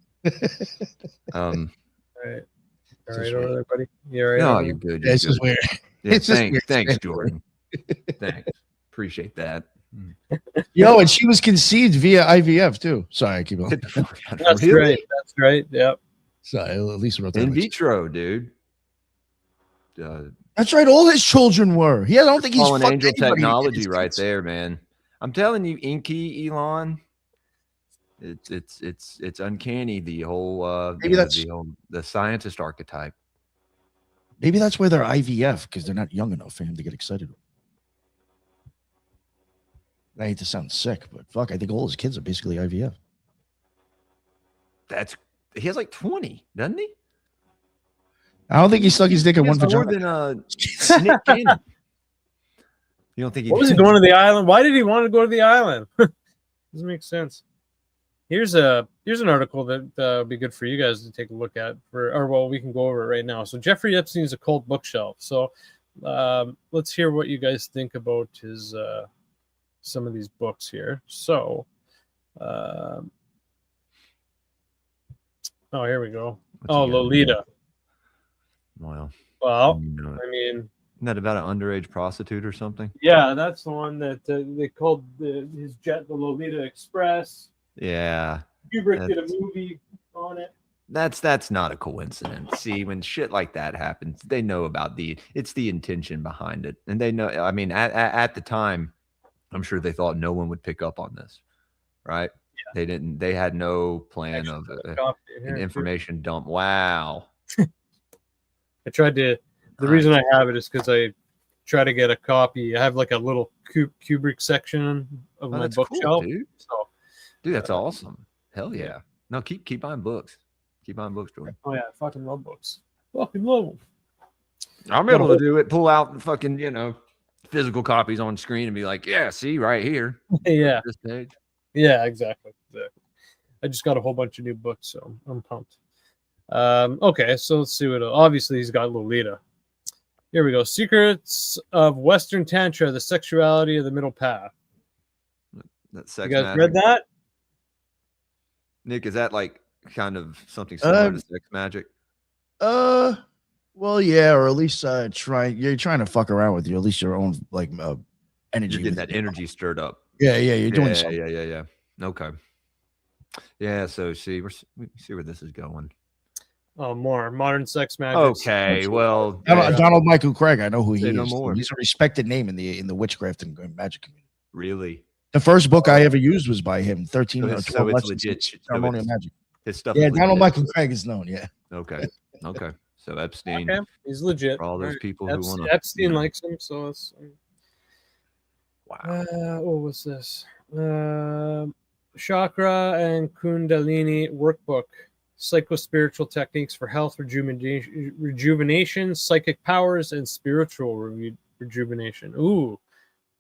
[SPEAKER 1] All right. All right, over there, buddy. You all right?
[SPEAKER 3] No, you're good.
[SPEAKER 2] It's just weird.
[SPEAKER 3] Yeah,
[SPEAKER 2] It's just weird.
[SPEAKER 3] thanks, Jordan. Thanks. Appreciate that.
[SPEAKER 2] Yo, and she was conceived via IVF too. Sorry, I keep on.
[SPEAKER 1] That's right. That's right. Yep.
[SPEAKER 2] Sorry, at least wrote that.
[SPEAKER 3] In vitro, dude.
[SPEAKER 2] That's right. All his children were. I don't think he's
[SPEAKER 3] fallen angel
[SPEAKER 2] anybody.
[SPEAKER 3] technology right there, man. I'm telling you, Inky Elon. It's uncanny. The whole
[SPEAKER 2] maybe that's
[SPEAKER 3] the scientist archetype.
[SPEAKER 2] Maybe that's why they're IVF, because they're not young enough for him to get excited. I hate to sound sick, but fuck, I think all his kids are basically IVF.
[SPEAKER 3] He has like 20, doesn't he?
[SPEAKER 2] I don't think he stuck his dick in one
[SPEAKER 3] More
[SPEAKER 2] vagina.
[SPEAKER 3] than Nick Cannon. You don't think he?
[SPEAKER 1] What was he going to the island? Why did he want to go to the island? Doesn't make sense. Here's an article that would be good for you guys to take a look at. We can go over it right now. So Jeffrey Epstein's Occult Bookshelf. So let's hear what you guys think about his some of these books here. So, here we go. Lolita.
[SPEAKER 3] Wow.
[SPEAKER 1] Well, I mean,
[SPEAKER 3] isn't that about an underage prostitute or something?
[SPEAKER 1] Yeah, that's the one that they called his jet the Lolita Express.
[SPEAKER 3] Yeah.
[SPEAKER 1] Kubrick did a movie on it.
[SPEAKER 3] That's not a coincidence. See, when shit like that happens, they know about it's the intention behind it. And they know, I mean, at the time, I'm sure they thought no one would pick up on this, right? Yeah. They had no plan of an information dump. Wow.
[SPEAKER 1] I tried to, the reason I have it is because I try to get a copy. I have like a little Kubrick section of my bookshelf.
[SPEAKER 3] Cool, dude.
[SPEAKER 1] So,
[SPEAKER 3] dude, that's awesome. Hell yeah. No, keep buying books. Keep buying books, Jordan.
[SPEAKER 1] Oh yeah, I fucking love books. Fucking love them.
[SPEAKER 3] I'm able to do it. Pull out fucking, physical copies on screen and be like, yeah, see right here.
[SPEAKER 1] Yeah.
[SPEAKER 3] This page.
[SPEAKER 1] Yeah, exactly. I just got a whole bunch of new books, so I'm pumped. Okay, so let's see what. Obviously, he's got Lolita. Here we go. Secrets of Western Tantra: The Sexuality of the Middle Path.
[SPEAKER 3] That sex.
[SPEAKER 1] You guys read that?
[SPEAKER 3] Nick, is that like kind of something similar to sex magic?
[SPEAKER 2] Well, yeah, or at least you're trying to fuck around with at least your own energy.
[SPEAKER 3] You're getting that energy stirred up.
[SPEAKER 2] Yeah, you're doing something.
[SPEAKER 3] Yeah. Okay. Yeah, so we see where this is going.
[SPEAKER 1] Oh, more modern sex magic.
[SPEAKER 3] Okay, well,
[SPEAKER 2] Donald Michael Craig, I know who he is.
[SPEAKER 3] No more.
[SPEAKER 2] He's a respected name in the witchcraft and magic community.
[SPEAKER 3] Really?
[SPEAKER 2] The first book I ever used was by him. 13 or 12
[SPEAKER 3] so it's
[SPEAKER 2] lessons
[SPEAKER 3] legit.
[SPEAKER 2] ceremonial magic.
[SPEAKER 3] His stuff.
[SPEAKER 2] Yeah, Donald Michael Craig is known. Yeah.
[SPEAKER 3] Okay. So Epstein.
[SPEAKER 1] Okay, he's legit.
[SPEAKER 3] For all those people who want to.
[SPEAKER 1] Epstein likes him, so it's.
[SPEAKER 3] Wow.
[SPEAKER 1] What's this? Chakra and Kundalini workbook. Psychospiritual techniques for health rejuvenation, psychic powers, and spiritual rejuvenation. Ooh,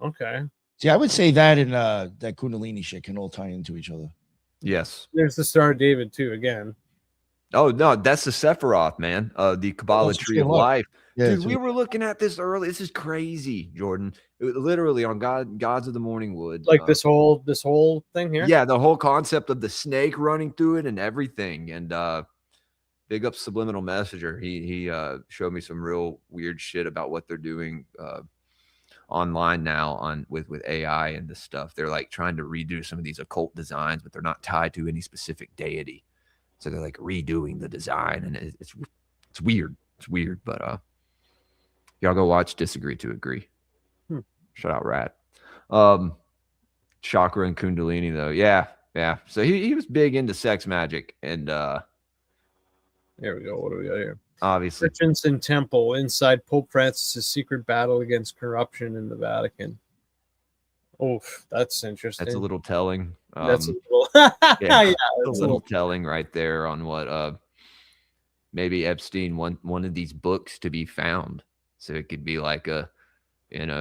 [SPEAKER 1] okay.
[SPEAKER 2] See, I would say that and that Kundalini shit can all tie into each other.
[SPEAKER 3] Yes.
[SPEAKER 1] There's the Star of David too. Again.
[SPEAKER 3] Oh no, that's the Sephiroth, man. The Kabbalah tree of life.
[SPEAKER 2] Yeah,
[SPEAKER 3] dude, we were looking at this early. This is crazy, Jordan. Literally on Gods of the Morning Wood.
[SPEAKER 1] Like this whole thing here.
[SPEAKER 3] Yeah, the whole concept of the snake running through it and everything. And big up Subliminal Messenger. He showed me some real weird shit about what they're doing online now with AI and this stuff. They're like trying to redo some of these occult designs, but they're not tied to any specific deity. So they're like redoing the design, and it's weird. It's weird, but y'all go watch Disagree to Agree. Shout out Rat. Chakra and Kundalini though. Yeah. So he was big into sex magic, and
[SPEAKER 1] here we go. What do we got here?
[SPEAKER 3] Obviously,
[SPEAKER 1] Richardson Temple inside Pope Francis's secret battle against corruption in the Vatican. Oh, that's interesting.
[SPEAKER 3] That's a little telling.
[SPEAKER 1] That's a little,
[SPEAKER 3] yeah, a little telling right there on what maybe Epstein wanted these books to be found, so it could be like a,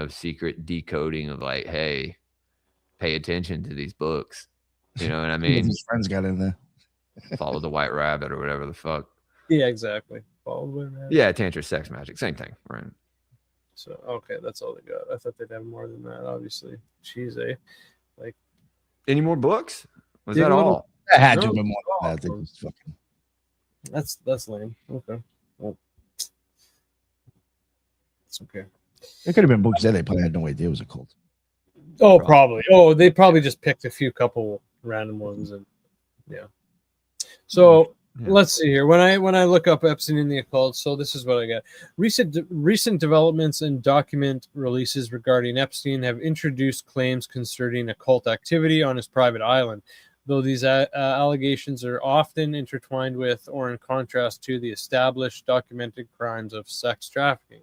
[SPEAKER 3] secret decoding of like, hey, pay attention to these books. You know what I mean?
[SPEAKER 2] His friends got in there.
[SPEAKER 3] Follow the white rabbit or whatever the fuck.
[SPEAKER 1] Yeah, exactly. Follow the rabbit.
[SPEAKER 3] Yeah, Tantra, sex magic, same thing, right?
[SPEAKER 1] So okay, that's all they got. I thought they'd have more than that. Obviously, jeez, eh? Like,
[SPEAKER 3] any more books? Was that all?
[SPEAKER 2] That had to have been more than that. They just fucking...
[SPEAKER 1] That's lame. Okay, well, it's okay.
[SPEAKER 2] It could have been books that they probably had no idea it was a cult.
[SPEAKER 1] Oh, probably. Oh, they probably just picked a few couple random ones, and yeah. So let's see here. When I look up Epstein in the occult, so this is what I got. Recent developments and document releases regarding Epstein have introduced claims concerning occult activity on his private island, though these allegations are often intertwined with or in contrast to the established documented crimes of sex trafficking.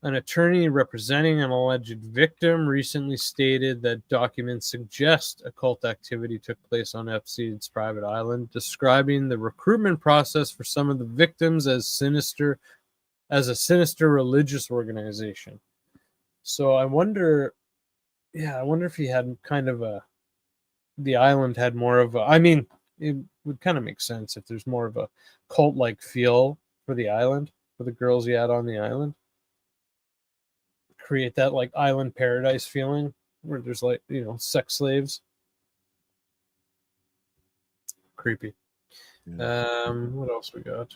[SPEAKER 1] An attorney representing an alleged victim recently stated that documents suggest occult activity took place on Epstein's private island, describing the recruitment process for some of the victims as a sinister religious organization. So I wonder if he had kind of the island had more of I mean, it would kind of make sense if there's more of a cult-like feel for the island, for the girls he had on the island. Create that like island paradise feeling where there's like, sex slaves. Creepy. Yeah. What else we got?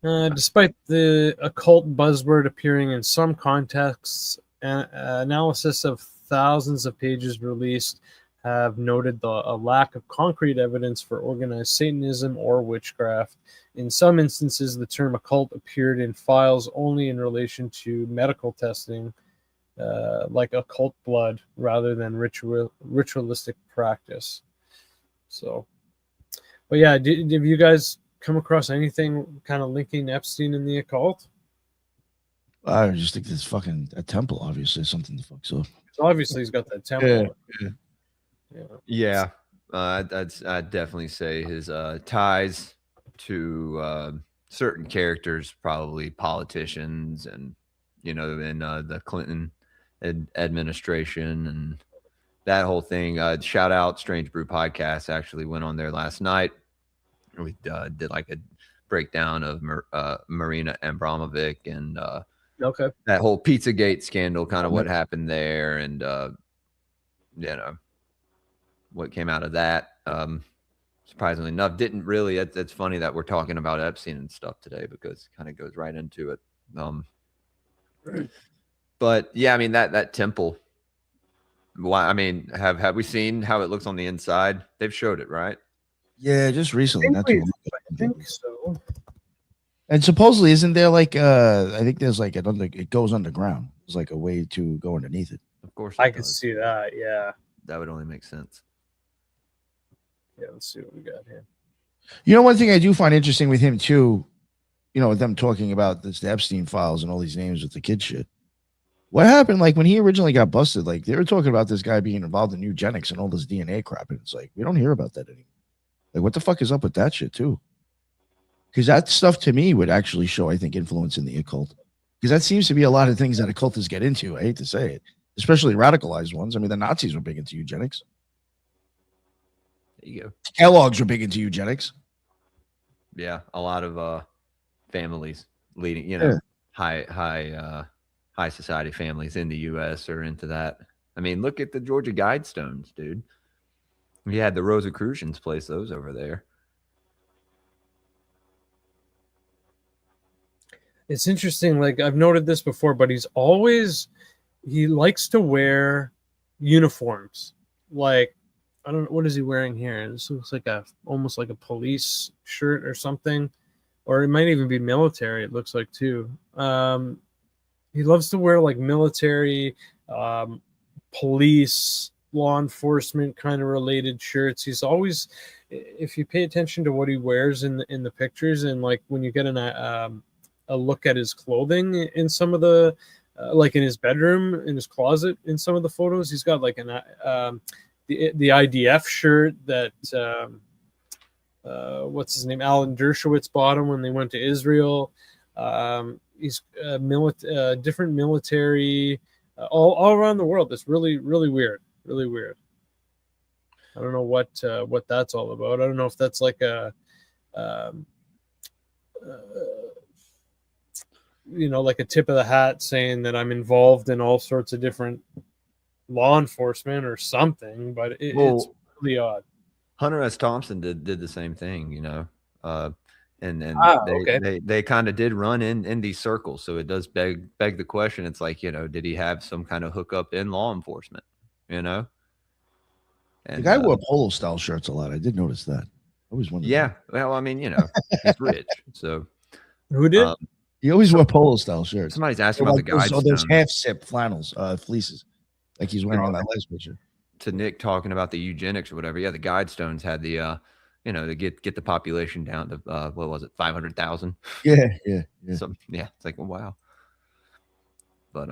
[SPEAKER 1] Despite the occult buzzword appearing in some contexts, analysis of thousands of pages released have noted a lack of concrete evidence for organized Satanism or witchcraft. In some instances, the term occult appeared in files only in relation to medical testing, like occult blood, rather than ritualistic practice. So, but yeah, have you guys come across anything kind of linking Epstein and the occult?
[SPEAKER 2] I just think this fucking a temple, obviously, something to fuck. So
[SPEAKER 1] obviously, he's got that temple.
[SPEAKER 3] Yeah. I'd definitely say his ties to certain characters, probably politicians, and in the Clinton administration and that whole thing. Shout out Strange Brew Podcast. Actually went on there last night. We did like a breakdown of Marina Abramovic and that whole Pizzagate scandal, kind of what happened there, and what came out of that. Surprisingly enough, didn't really. It's funny that we're talking about Epstein and stuff today because it kind of goes right into it. But yeah, I mean that temple. Why? I mean, have we seen how it looks on the inside? They've showed it, right?
[SPEAKER 2] Yeah, just recently.
[SPEAKER 1] I think so.
[SPEAKER 2] And supposedly, isn't there like I think there's like it goes underground. There's like a way to go underneath it.
[SPEAKER 3] Of course,
[SPEAKER 1] I can see that. Yeah,
[SPEAKER 3] that would only make sense.
[SPEAKER 1] Yeah, let's see what we got here.
[SPEAKER 2] One thing I do find interesting with him too, with them talking about the Epstein files and all these names with the kid shit. What happened, like when he originally got busted? Like they were talking about this guy being involved in eugenics and all this DNA crap, and it's like we don't hear about that anymore. Like, what the fuck is up with that shit too? Because that stuff to me would actually show, I think, influence in the occult. Because that seems to be a lot of things that occultists get into. I hate to say it, especially radicalized ones. I mean, the Nazis were big into eugenics.
[SPEAKER 3] There you go.
[SPEAKER 2] Kellogg's were big into eugenics.
[SPEAKER 3] Yeah, a lot of families leading, high society families in the U.S. are into that. I mean, look at the Georgia Guidestones, dude. We had the Rosicrucians place those over there.
[SPEAKER 1] It's interesting. Like I've noted this before, but he likes to wear uniforms. Like, I don't know, what is he wearing here? This looks like almost like a police shirt or something, or it might even be military. It looks like too. He loves to wear like military, police, law enforcement kind of related shirts. He's always, if you pay attention to what he wears in the pictures, and like when you get a look at his clothing in some of the like in his bedroom, in his closet, in some of the photos, he's got like the IDF shirt that what's his name, Alan Dershowitz bought him when they went to Israel. He's different military all around the world. It's really, really weird. Really weird. I don't know what that's all about. I don't know if that's like a like a tip of the hat saying that I'm involved in all sorts of different law enforcement or something, but it's really odd.
[SPEAKER 3] Hunter S. Thompson did the same thing, and they kind of did run in these circles. So it does beg the question. It's like, did he have some kind of hookup in law enforcement? And,
[SPEAKER 2] the guy wore polo style shirts a lot. I did notice that. I always wondered.
[SPEAKER 3] Yeah. Well, I mean, he's rich. So
[SPEAKER 1] who did?
[SPEAKER 2] He always wore polo style shirts.
[SPEAKER 3] Somebody's asking about the guys.
[SPEAKER 2] Oh, those half zip flannels, fleeces, like he's wearing on that last picture.
[SPEAKER 3] To Nick talking about the eugenics or whatever. Yeah, the Guidestones had the to get the population down to what was it, 500,000?
[SPEAKER 2] Yeah.
[SPEAKER 3] So it's like, wow. But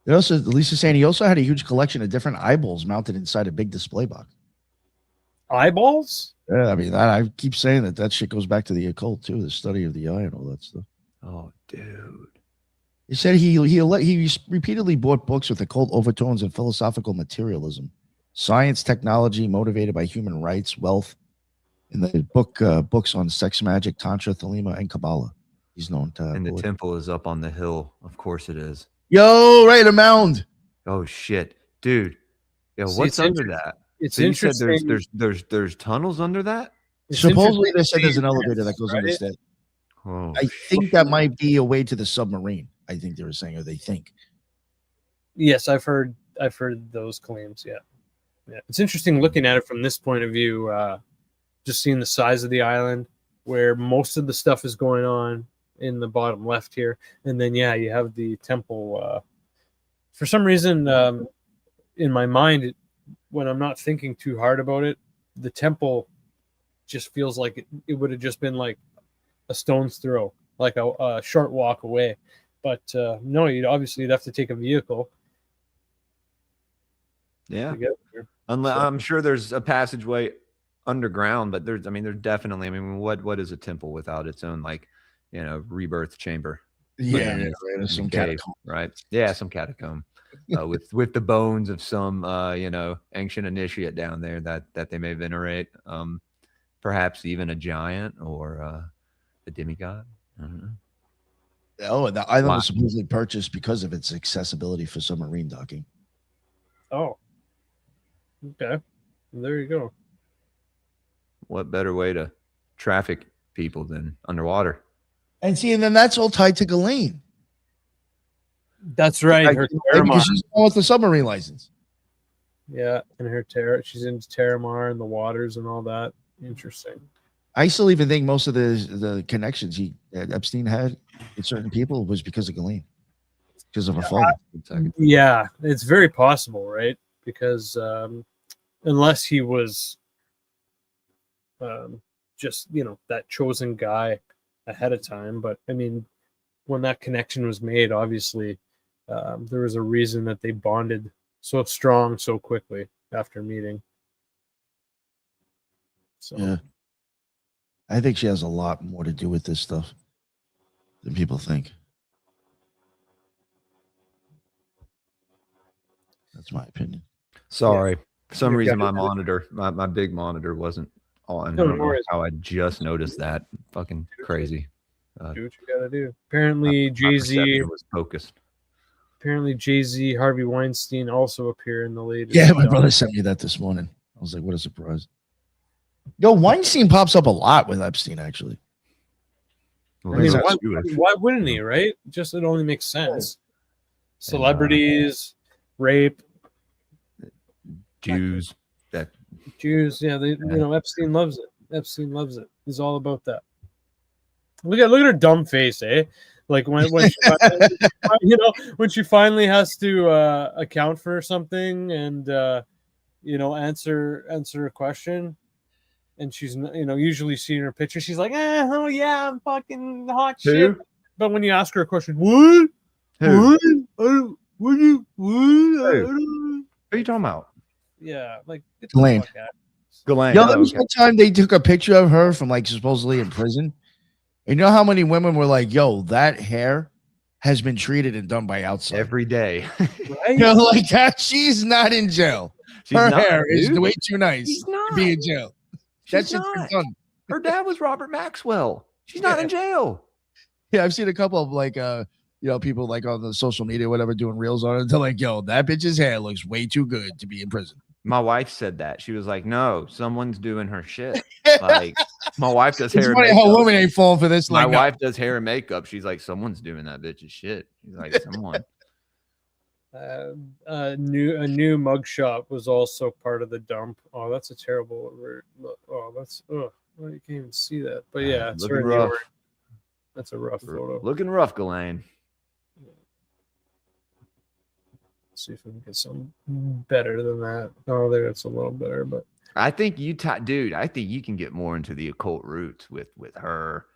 [SPEAKER 2] Lisa's saying he also had a huge collection of different eyeballs mounted inside a big display box.
[SPEAKER 1] Eyeballs?
[SPEAKER 2] Yeah, I mean, I keep saying that shit goes back to the occult too, the study of the eye and all that stuff.
[SPEAKER 3] Oh, dude.
[SPEAKER 2] He said he repeatedly bought books with occult overtones and philosophical materialism, science, technology, motivated by human rights, wealth. In the books on sex magic, tantra, thelema, and Kabbalah. He's known to.
[SPEAKER 3] And the temple is up on the hill. Of course it is.
[SPEAKER 2] Yo, right, a mound.
[SPEAKER 3] Oh shit, dude. Yo, what's under that?
[SPEAKER 1] It's
[SPEAKER 3] so
[SPEAKER 1] interesting.
[SPEAKER 3] You said there's tunnels under that.
[SPEAKER 2] Supposedly they said there's an elevator that goes under that.
[SPEAKER 3] Oh,
[SPEAKER 2] I think that might be a way to the submarine. I think they were saying, or they think.
[SPEAKER 1] Yes, I've heard those claims. Yeah. It's interesting looking at it from this point of view. Just seeing the size of the island, where most of the stuff is going on in the bottom left here, and then you have the temple. For some reason, in my mind, when I'm not thinking too hard about it, the temple just feels like it would have just been like a stone's throw, like a short walk away. But no, you'd have to take a vehicle.
[SPEAKER 3] Yeah, I'm sure there's a passageway underground, but there's definitely. I mean, what is a temple without its own rebirth chamber?
[SPEAKER 2] Yeah, right. Some catacomb,
[SPEAKER 3] right? Yeah, some catacomb with the bones of some ancient initiate down there that they may venerate. Perhaps even a giant or a demigod. I don't know.
[SPEAKER 2] Oh, the island was supposedly purchased because of its accessibility for submarine docking.
[SPEAKER 1] Oh, okay. There you go.
[SPEAKER 3] What better way to traffic people than underwater?
[SPEAKER 2] And then that's all tied to Ghislaine.
[SPEAKER 1] That's right.
[SPEAKER 2] Because she's going with the submarine license.
[SPEAKER 1] Yeah, and she's into Terramar and the waters and all that. Interesting.
[SPEAKER 2] I still even think most of the connections Epstein had with certain people was because of Ghislaine, because of her father.
[SPEAKER 1] Yeah, it's very possible, right? Because unless he was just that chosen guy ahead of time, but I mean, when that connection was made, obviously there was a reason that they bonded so strong so quickly after meeting. So.
[SPEAKER 2] Yeah. I think she has a lot more to do with this stuff than people think. That's my opinion.
[SPEAKER 3] Sorry. For some reason, my monitor, my big monitor wasn't on. I don't know how I just noticed that. Fucking crazy.
[SPEAKER 1] Do what you gotta do. Apparently, Jay-Z
[SPEAKER 3] was focused.
[SPEAKER 1] Apparently, Jay-Z, Harvey Weinstein also appear in the latest.
[SPEAKER 2] Yeah, my brother sent me that this morning. I was like, what a surprise. Yo, Weinstein pops up a lot with Epstein, actually.
[SPEAKER 3] Well,
[SPEAKER 1] I mean, why wouldn't he, right? Just it only makes sense. Celebrities, rape,
[SPEAKER 3] Jews.
[SPEAKER 1] Jews, yeah. Epstein loves it. Epstein loves it. He's all about that. Look at her dumb face, eh? Like when she, when she finally has to account for something and answer a question. And she's, usually seeing her picture. She's like, oh yeah, I'm fucking hot shit. But when you ask her a question, what?
[SPEAKER 3] Who?
[SPEAKER 1] What you?
[SPEAKER 3] Who are you talking about?
[SPEAKER 1] Yeah, like get
[SPEAKER 2] Ghislaine.
[SPEAKER 1] the fuck out.
[SPEAKER 3] Ghislaine.
[SPEAKER 2] Yo, there was one time they took a picture of her from like supposedly in prison. And you know how many women were like, yo, that hair has been treated and done by outside.
[SPEAKER 3] Every day.
[SPEAKER 1] Right?
[SPEAKER 2] You know, like that. She's not in jail.
[SPEAKER 3] She's
[SPEAKER 2] Her
[SPEAKER 3] not,
[SPEAKER 2] hair is
[SPEAKER 3] dude.
[SPEAKER 2] way too nice
[SPEAKER 3] She's
[SPEAKER 2] to
[SPEAKER 3] not.
[SPEAKER 2] be in jail. That
[SPEAKER 3] She's
[SPEAKER 2] shit's been
[SPEAKER 3] not.
[SPEAKER 2] done.
[SPEAKER 3] Her dad was Robert Maxwell. She's not in jail.
[SPEAKER 2] Yeah, I've seen a couple of like people like on the social media, whatever, doing reels on it. They're like, yo, that bitch's hair looks way too good to be in prison.
[SPEAKER 3] My wife said that. She was like, no, someone's doing her shit. Like, my wife does
[SPEAKER 2] It's
[SPEAKER 3] hair and
[SPEAKER 2] funny
[SPEAKER 3] makeup.
[SPEAKER 2] how women ain't falling for this.
[SPEAKER 3] My
[SPEAKER 2] Like,
[SPEAKER 3] wife does hair and makeup. She's like, someone's doing that bitch's shit. She's like, someone.
[SPEAKER 1] A new mugshot was also part of the dump. Oh, that's a terrible word. Oh, that's well, you can't even see that. But yeah, it's
[SPEAKER 3] Looking
[SPEAKER 1] very
[SPEAKER 3] rough.
[SPEAKER 1] word. That's a rough photo.
[SPEAKER 3] Looking rough, Ghislaine.
[SPEAKER 1] Let's see if we can get some better than that. Oh, there it's a little better, but
[SPEAKER 3] I think dude, I think you can get more into the occult roots with her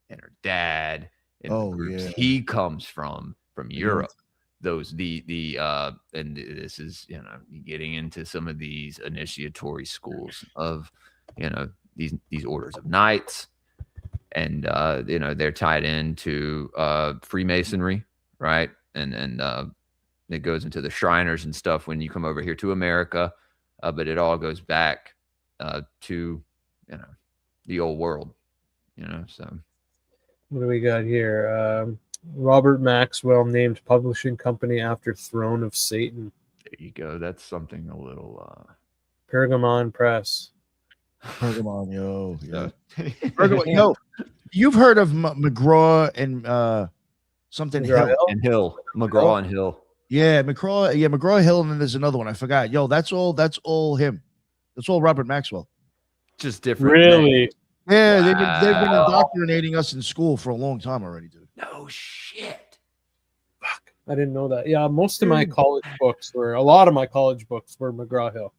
[SPEAKER 3] and her dad and the groups he comes from Europe. Those and this is, you know, getting into some of these initiatory schools of, you know, these orders of knights, and you know, they're tied into Freemasonry, right? And it goes into the Shriners and stuff when you come over here to America, but it all goes back to, you know, the old world, you know. So
[SPEAKER 1] what do we got here? Robert Maxwell named publishing company after Throne of Satan.
[SPEAKER 3] there you go. That's something a little
[SPEAKER 1] Pergamon Press.
[SPEAKER 2] Pergamon, yo.
[SPEAKER 3] so,
[SPEAKER 2] Yo, you've heard of McGraw and something
[SPEAKER 1] McGraw
[SPEAKER 2] Hill.
[SPEAKER 3] and Hill, McGraw and Hill.
[SPEAKER 2] Yeah, McGraw Hill, and then there's another one. I forgot. Yo, that's all him. That's all Robert Maxwell.
[SPEAKER 3] Just different.
[SPEAKER 1] Really?
[SPEAKER 3] things.
[SPEAKER 2] Yeah, they've been indoctrinating us in school for a long time already, dude.
[SPEAKER 3] No shit.
[SPEAKER 1] Fuck. I didn't know that. Yeah, most of my college books were McGraw Hill.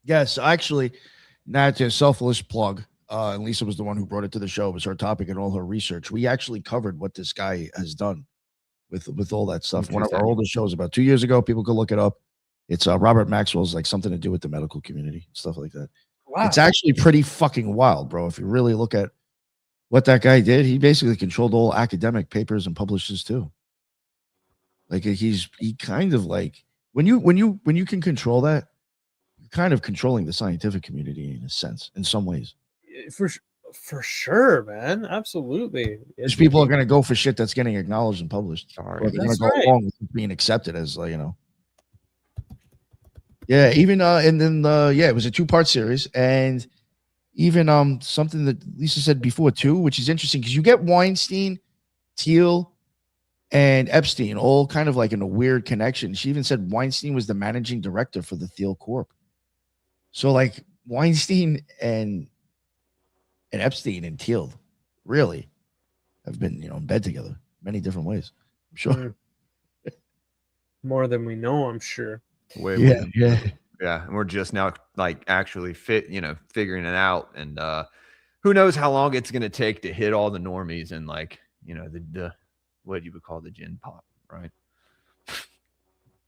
[SPEAKER 2] Yes, actually, not a selfless plug. And Lisa was the one who brought it to the show. It was her topic and all her research. We actually covered what this guy has done with all that stuff. One of our oldest shows about 2 years ago. People could look it up. It's Robert Maxwell's, like something to do with the medical community, stuff like that. Wow. It's actually pretty fucking wild, bro. If you really look at what that guy did, he basically controlled all academic papers and publishes too. Like he kind of like when you can control that, you're kind of controlling the scientific community in a sense, in some ways.
[SPEAKER 1] For sure, man. Absolutely.
[SPEAKER 2] Because people are going to go for shit that's getting acknowledged and published.
[SPEAKER 3] Sorry.
[SPEAKER 2] Or they're going to go along with being accepted as, you know. Yeah, even and then it was a 2-part series, and even something that Lisa said before too, which is interesting because you get Weinstein, Thiel, and Epstein all kind of like in a weird connection. She even said Weinstein was the managing director for the Thiel Corp. So like Weinstein and Epstein and Thiel really have been, you know, in bed together many different ways. I'm sure.
[SPEAKER 1] More than we know, I'm sure.
[SPEAKER 3] Yeah. And we're just now like actually figuring it out, and who knows how long it's going to take to hit all the normies and, like, you know, the what you would call the gin pop, right?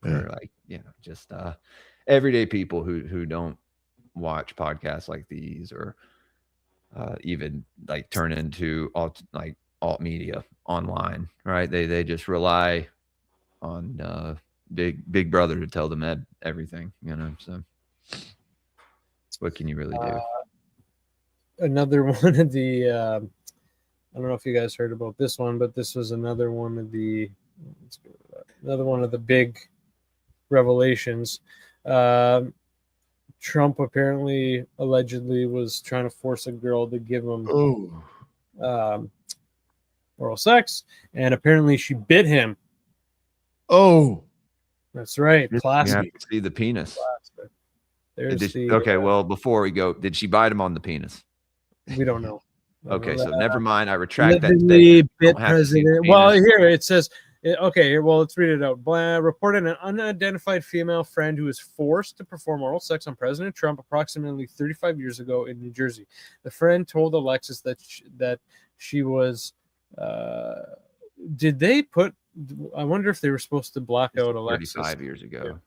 [SPEAKER 3] Or like, you know, just everyday people who don't watch podcasts like these, or even like turn into alt media online, right? They just rely on big brother to tell them everything, you know. So what can you really do?
[SPEAKER 1] Another one of the I don't know if you guys heard about this one, but this was another one of the big revelations. Trump apparently allegedly was trying to force a girl to give him oral sex, and apparently she bit him.
[SPEAKER 2] Oh,
[SPEAKER 1] that's right. Classic.
[SPEAKER 3] You have to see the penis.
[SPEAKER 1] There's
[SPEAKER 3] okay, well, before we go, did she bite him on the penis?
[SPEAKER 1] We don't know.
[SPEAKER 3] Okay, so never mind. I retract that statement.
[SPEAKER 1] Bit president. Well, here it says. Okay, well, let's read it out. Reported an unidentified female friend who was forced to perform oral sex on President Trump approximately 35 years ago in New Jersey. The friend told Alexis that she was did they put? I wonder if they were supposed to black out Alexis
[SPEAKER 3] 35 years ago.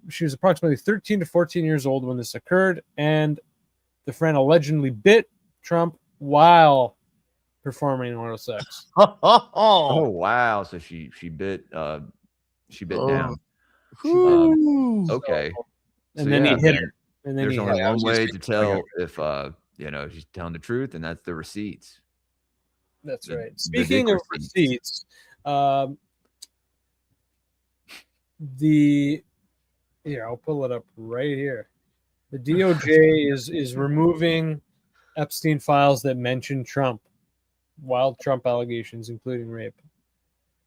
[SPEAKER 1] She was approximately 13 to 14 years old when this occurred, and the friend allegedly bit Trump while performing oral sex.
[SPEAKER 3] Oh wow! So she bit down. Okay.
[SPEAKER 1] And
[SPEAKER 3] So,
[SPEAKER 1] then
[SPEAKER 3] yeah,
[SPEAKER 1] he hit her. And then
[SPEAKER 3] there's
[SPEAKER 1] he
[SPEAKER 3] only
[SPEAKER 1] hit her.
[SPEAKER 3] one way to tell if she's telling the truth, and that's the receipts.
[SPEAKER 1] That's right.
[SPEAKER 3] the
[SPEAKER 1] Speaking
[SPEAKER 3] dick
[SPEAKER 1] of receipts, I'll pull it up right here. The DOJ is removing Epstein files that mention Trump, wild Trump allegations, including rape.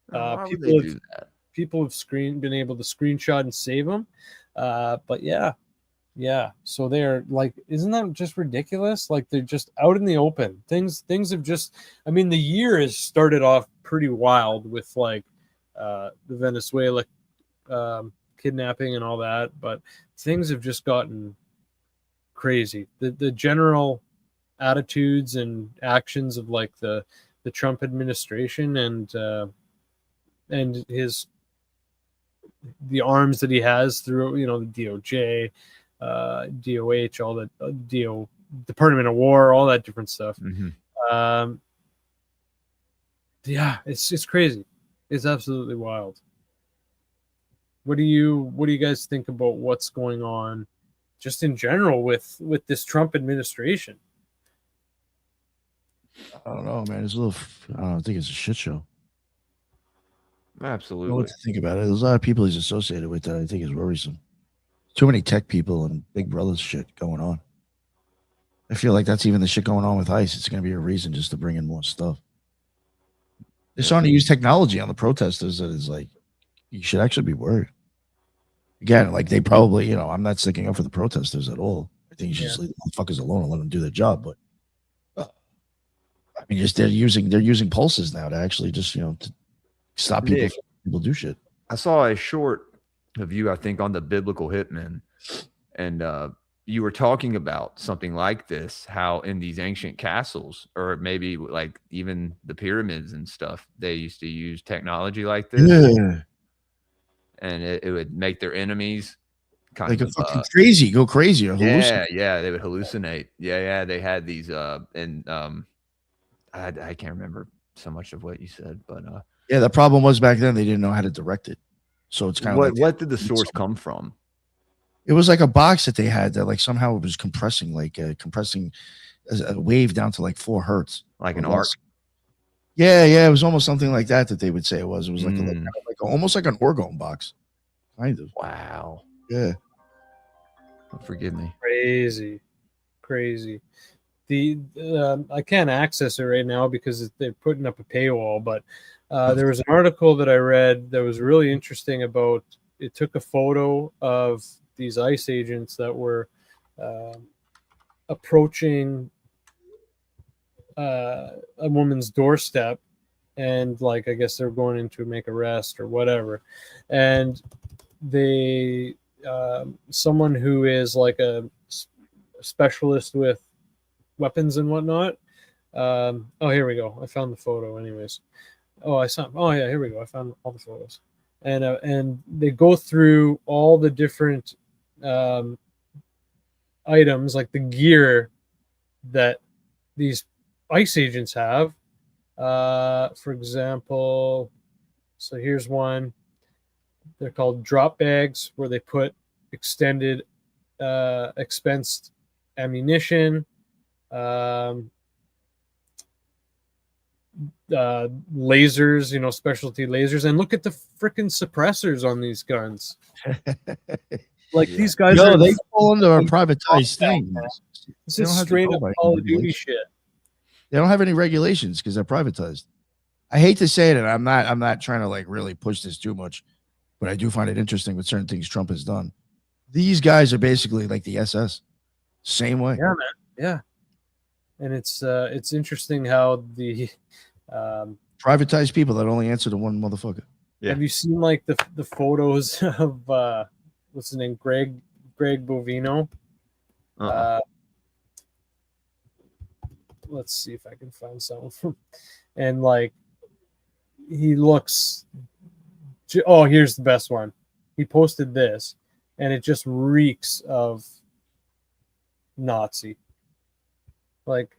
[SPEAKER 3] Why would they do that?
[SPEAKER 1] People have been able to screenshot and save them. But yeah. So they're like, isn't that just ridiculous? Like, they're just out in the open. Things have just, I mean, the year has started off pretty wild with like the Venezuela kidnapping and all that, but things have just gotten crazy. The general attitudes and actions of like the Trump administration and the arms that he has through, the DOJ, DOH, all that, Department of War, all that different stuff.
[SPEAKER 3] Mm-hmm.
[SPEAKER 1] It's crazy. It's absolutely wild. What do you guys think about what's going on just in general with this Trump administration?
[SPEAKER 2] I don't know, man. It's a little. I think it's a shit show.
[SPEAKER 3] Absolutely.
[SPEAKER 2] I don't know what to think about it. There's a lot of people he's associated with that I think is worrisome. Too many tech people and Big Brother shit going on. I feel like that's even the shit going on with ICE. It's going to be a reason just to bring in more stuff. They're starting to use technology on the protesters that is like, you should actually be worried. Again, like they probably, I'm not sticking up for the protesters at all. I think you should just leave the motherfuckers alone and let them do their job. But I mean, they're using pulses now to actually just to stop people from do shit.
[SPEAKER 3] I saw a short of you, I think, on the biblical hitmen, and you were talking about something like this, how in these ancient castles, or maybe like even the pyramids and stuff, they used to use technology like this.
[SPEAKER 2] Yeah.
[SPEAKER 3] And it would make their enemies kind
[SPEAKER 2] like
[SPEAKER 3] of
[SPEAKER 2] a fucking crazy, go crazy or hallucinate.
[SPEAKER 3] Yeah, they would hallucinate. Yeah, they had these I can't remember so much of what you said, but
[SPEAKER 2] yeah, the problem was back then they didn't know how to direct it. So it's kind of
[SPEAKER 3] what did the source come from?
[SPEAKER 2] It was like a box that they had that like somehow it was compressing a wave down to like 4 hertz,
[SPEAKER 3] like an arc.
[SPEAKER 2] Yeah, it was almost something like that they would say it was. It was like almost like an orgone box, kind of.
[SPEAKER 3] Wow.
[SPEAKER 2] Yeah.
[SPEAKER 3] Oh, forgive me.
[SPEAKER 1] Crazy. I can't access it right now because they're putting up a paywall, but there was an article that I read that was really interesting about. It took a photo of these ICE agents that were approaching a woman's doorstep, and like I guess they're going in to make arrest or whatever, and they someone who is like a specialist with weapons and whatnot. Here we go. I found the photo anyways. Here we go. I found all the photos. And they go through all the different items, like the gear that these ICE agents have. For example, so here's one. They're called drop bags, where they put extended expensed ammunition, lasers, specialty lasers, and look at the freaking suppressors on these guns. Like these guys
[SPEAKER 2] they fall into a privatized thing.
[SPEAKER 1] This is straight up Call of Duty shit.
[SPEAKER 2] They don't have any regulations because they're privatized. I hate to say it, and I'm not trying to like really push this too much, but I do find it interesting with certain things Trump has done. These guys are basically like the SS, same way.
[SPEAKER 1] Yeah, man. Yeah, and it's interesting how the
[SPEAKER 2] privatized people that only answer to one motherfucker.
[SPEAKER 3] Yeah.
[SPEAKER 1] Have you seen like the photos of what's his name, Greg Bovino? let's see if I can find something. And like, he looks. Oh, here's the best one. He posted this, and it just reeks of Nazi. Like,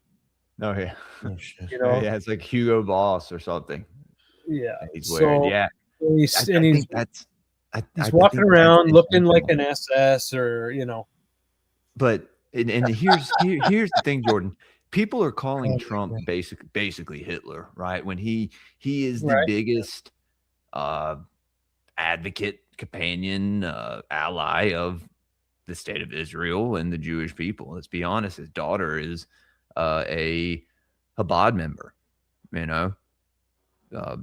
[SPEAKER 3] Oh yeah,
[SPEAKER 2] Oh, shit.
[SPEAKER 1] you know,
[SPEAKER 3] yeah, it's like Hugo Boss or something.
[SPEAKER 1] yeah.
[SPEAKER 3] He's wearing, yeah.
[SPEAKER 1] And he's
[SPEAKER 3] I think that's. I
[SPEAKER 1] walking
[SPEAKER 3] think
[SPEAKER 1] around
[SPEAKER 3] that's
[SPEAKER 1] looking like
[SPEAKER 3] intentional.
[SPEAKER 1] an SS, or
[SPEAKER 3] But and here's the thing, Jordan. People are calling Trump basically Hitler, right? When he is the
[SPEAKER 1] Right.
[SPEAKER 3] biggest advocate, companion, ally of the state of Israel and the Jewish people. Let's be honest. His daughter is a Chabad member. You know,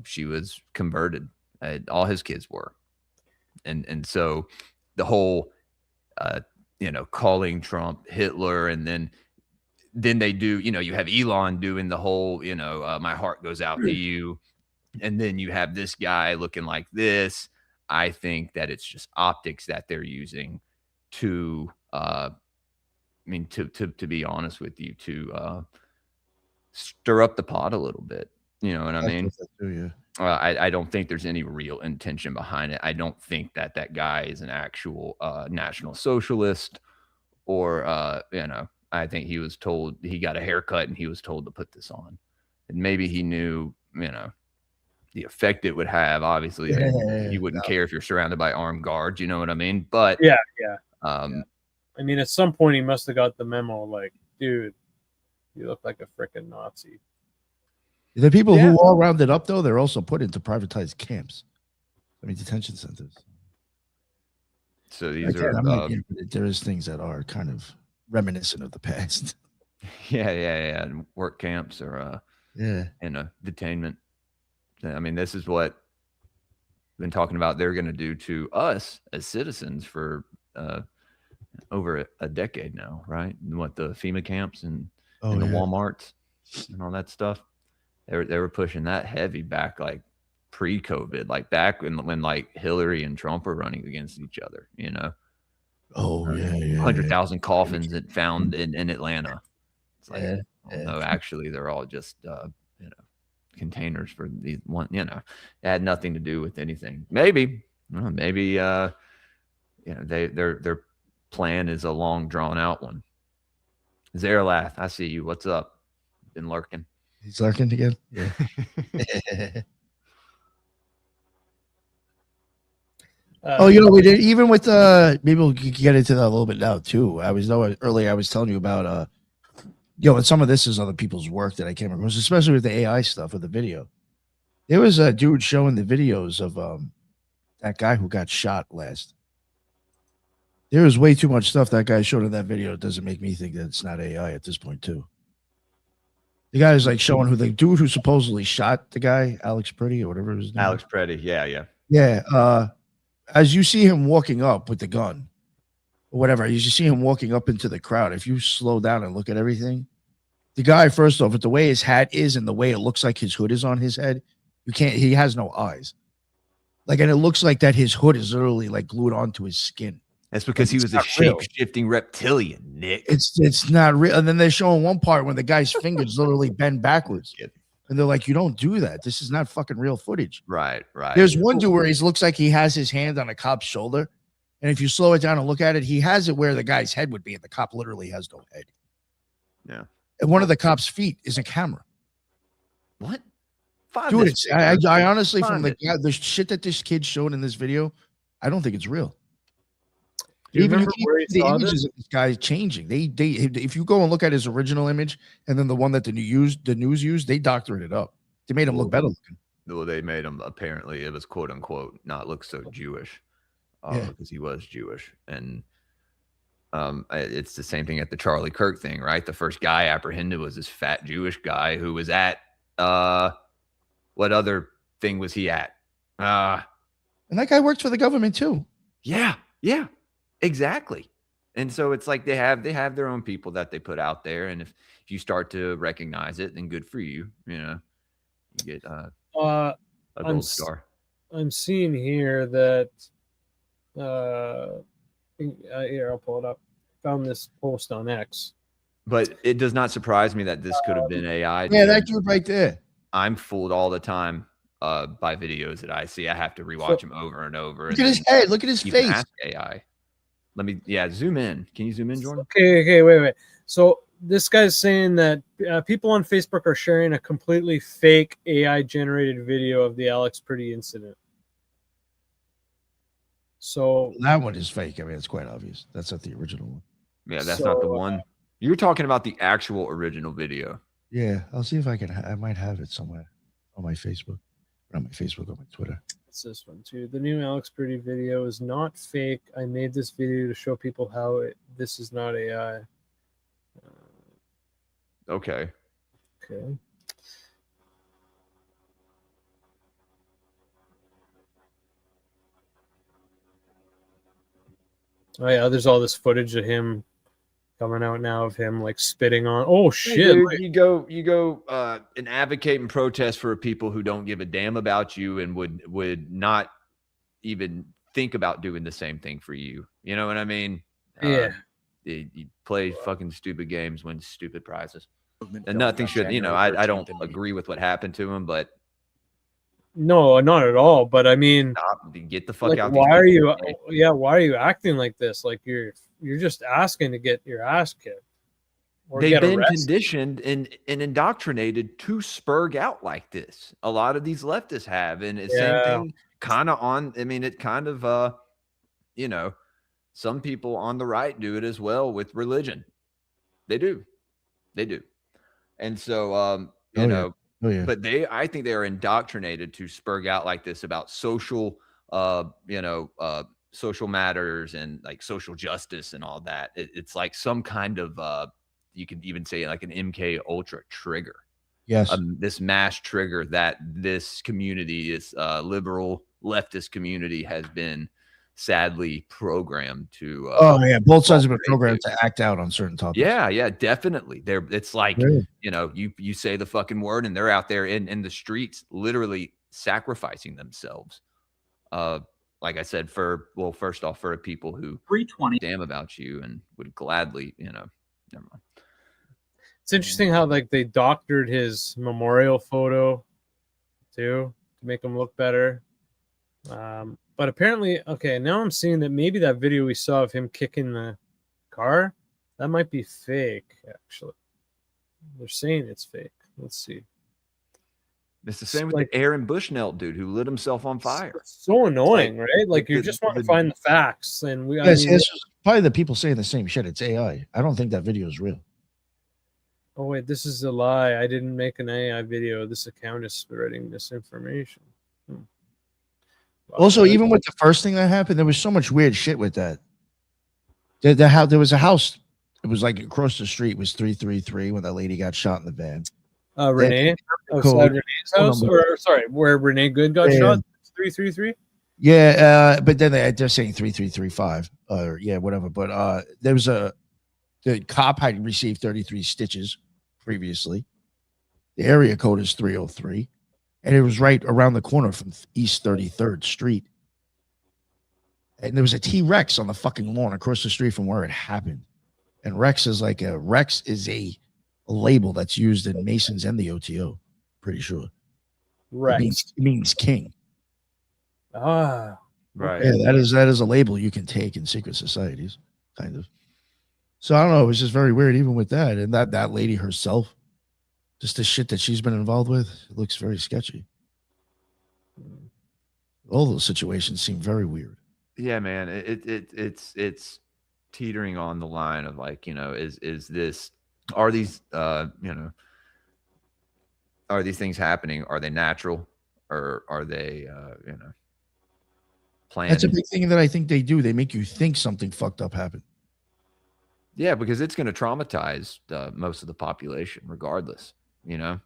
[SPEAKER 3] she was converted. All his kids were, and so the whole calling Trump Hitler, and then they do, you have Elon doing the whole, my heart goes out to you. And then you have this guy looking like this. I think that it's just optics that they're using to, to be honest with you, to stir up the pot a little bit. You know what I mean? I don't think there's any real intention behind it. I don't think that guy is an actual National Socialist, or I think he was told, he got a haircut and he was told to put this on, and maybe he knew the effect it would have. Obviously, you wouldn't care if you're surrounded by armed guards. You know what I mean? But
[SPEAKER 1] yeah.
[SPEAKER 3] I
[SPEAKER 1] mean, at some point he must have got the memo. Like, dude, you look like a freaking Nazi.
[SPEAKER 2] The people who all rounded up, though, they're also put into privatized camps. I mean, detention centers.
[SPEAKER 3] So these are
[SPEAKER 2] there is things that are kind of reminiscent of the past.
[SPEAKER 3] Yeah. And work camps or detainment. I mean, this is what we've been talking about. They're going to do to us as citizens for over a decade now, right? What, the FEMA camps and the Walmarts and all that stuff. They were pushing that heavy back, like pre-COVID, like back when like Hillary and Trump were running against each other. 100,000 coffins that found in Atlanta. It's like, no, actually, they're all just containers for these one. It had nothing to do with anything. Maybe their plan is a long drawn out one. Zarelath, I see you. What's up? Been lurking.
[SPEAKER 2] He's lurking again. Yeah. We did, even with maybe we'll get into that a little bit now too. Earlier I was telling you about and some of this is other people's work that I came across, especially with the AI stuff with the video. There was a dude showing the videos of that guy who got shot last. There was way too much stuff that guy showed in that video. It doesn't make me think that it's not AI at this point too. The guy is like showing who the dude who supposedly shot the guy, Alex Pretty or whatever his name.
[SPEAKER 3] Alex Pretty, yeah.
[SPEAKER 2] As you see him walking up with the gun, or whatever, you see him walking up into the crowd. If you slow down and look at everything, the guy, first off, with the way his hat is and the way it looks like his hood is on his head, he has no eyes. Like, and it looks like that his hood is literally like glued onto his skin.
[SPEAKER 3] That's because he was a shape-shifting reptilian, Nick.
[SPEAKER 2] It's not real. And then they're showing one part when the guy's fingers literally bend backwards. And they're like, you don't do that. This is not fucking real footage.
[SPEAKER 3] Right.
[SPEAKER 2] There's one dude where he looks like he has his hand on a cop's shoulder. And if you slow it down and look at it, he has it where the guy's head would be. And the cop literally has no head.
[SPEAKER 3] Yeah.
[SPEAKER 2] And one of the cop's feet is a camera.
[SPEAKER 3] What?
[SPEAKER 2] Dude, I honestly, from the shit that this kid showed in this video, I don't think it's real. Even the images of this guy changing. They if you go and look at his original image and then the one that the news used, they doctored it up. They made him look better looking.
[SPEAKER 3] Well, they made him, apparently it was quote unquote not look so Jewish, because he was Jewish. And it's the same thing at the Charlie Kirk thing, right? The first guy apprehended was this fat Jewish guy who was at what other thing was he at?
[SPEAKER 2] And that guy worked for the government too.
[SPEAKER 3] Yeah. Exactly. And so it's like they have their own people that they put out there, and if you start to recognize it, then good for you. You get a gold star.
[SPEAKER 1] I'm seeing here that here, I'll pull it up. Found this post on X.
[SPEAKER 3] But it does not surprise me that this could have been AI.
[SPEAKER 2] Yeah, that dude right there.
[SPEAKER 3] I'm fooled all the time by videos that I see. I have to rewatch them over and over.
[SPEAKER 2] Look at his head. Look at his face.
[SPEAKER 3] Ask AI. Let me, zoom in. Can you zoom in, Jordan?
[SPEAKER 1] Okay, wait. So this guy's saying that people on Facebook are sharing a completely fake AI-generated video of the Alex Pretty incident. So
[SPEAKER 2] that one is fake. I mean, it's quite obvious. That's not the original one.
[SPEAKER 3] Yeah, that's not the one. You're talking about the actual original video.
[SPEAKER 2] Yeah, I'll see if I can. I might have it somewhere on my Facebook. On my Facebook, on my Twitter.
[SPEAKER 1] It's this one too. The new Alex Pretty video is not fake. I made this video to show people how this is not AI.
[SPEAKER 3] Okay.
[SPEAKER 1] Oh yeah, there's all this footage of him coming out now of him like spitting on. Oh shit!
[SPEAKER 3] Dude, you go and advocate and protest for people who don't give a damn about you and would not even think about doing the same thing for you. You know what I mean?
[SPEAKER 1] Yeah.
[SPEAKER 3] You play fucking stupid games, win stupid prizes, and nothing should. I don't agree with what happened to him, but
[SPEAKER 1] no, not at all. But I mean,
[SPEAKER 3] get the fuck out.
[SPEAKER 1] Why are you? Yeah, why are you acting like this? Like you're just asking to get your ass kicked.
[SPEAKER 3] They've been conditioned and indoctrinated to spurg out like this. A lot of these leftists have, and it's same thing. Kind of on. I mean, it kind of some people on the right do it as well with religion. They do, and so but I think they are indoctrinated to spurg out like this about social, social matters and like social justice and all that. It's like some kind of, you could even say like an MK Ultra trigger.
[SPEAKER 2] Yes.
[SPEAKER 3] This mass trigger that this community is liberal leftist community has been sadly programmed to.
[SPEAKER 2] Both sides have been programmed to act out on certain topics.
[SPEAKER 3] Yeah, definitely. It's like you say the fucking word, and they're out there in the streets, literally sacrificing themselves. Like I said, first off, for people who
[SPEAKER 4] 320
[SPEAKER 3] damn about you and would gladly, never mind.
[SPEAKER 1] It's interesting how like they doctored his memorial photo too to make him look better. But apparently, now I'm seeing that maybe that video we saw of him kicking the car, that might be fake, actually. They're saying it's fake. Let's see.
[SPEAKER 3] It's the same with the Aaron Bushnell dude who lit himself on fire.
[SPEAKER 1] So annoying, right? Like you just want to find the facts. And
[SPEAKER 2] it's probably the people saying the same shit. It's AI. I don't think that video is real.
[SPEAKER 1] Oh, wait, this is a lie. I didn't make an AI video. This account is spreading misinformation.
[SPEAKER 2] Also, even with the first thing that happened, there was so much weird shit with that. There was a house. It was like across the street was 333 when that lady got shot in the van.
[SPEAKER 1] Renee? Outside Renee's house? Or, sorry, where Renee Good got shot? 333?
[SPEAKER 2] Yeah, but then they're saying 3335 or whatever. But there was the cop had received 33 stitches previously. The area code is 303. And it was right around the corner from East 33rd Street. And there was a T-Rex on the fucking lawn across the street from where it happened. And Rex is a label that's used in Masons and the OTO. Pretty sure.
[SPEAKER 1] Rex.
[SPEAKER 2] It means king.
[SPEAKER 1] Ah.
[SPEAKER 3] Right.
[SPEAKER 2] Yeah, that is a label you can take in secret societies, kind of. So I don't know. It was just very weird even with that. And that lady herself. Just the shit that she's been involved with, it looks very sketchy. All those situations seem very weird.
[SPEAKER 3] Yeah, man. It's teetering on the line of like, are these things happening? Are they natural or are they planned?
[SPEAKER 2] That's a big thing that I think they do. They make you think something fucked up happened.
[SPEAKER 3] Yeah, because it's going to traumatize most of the population regardless. And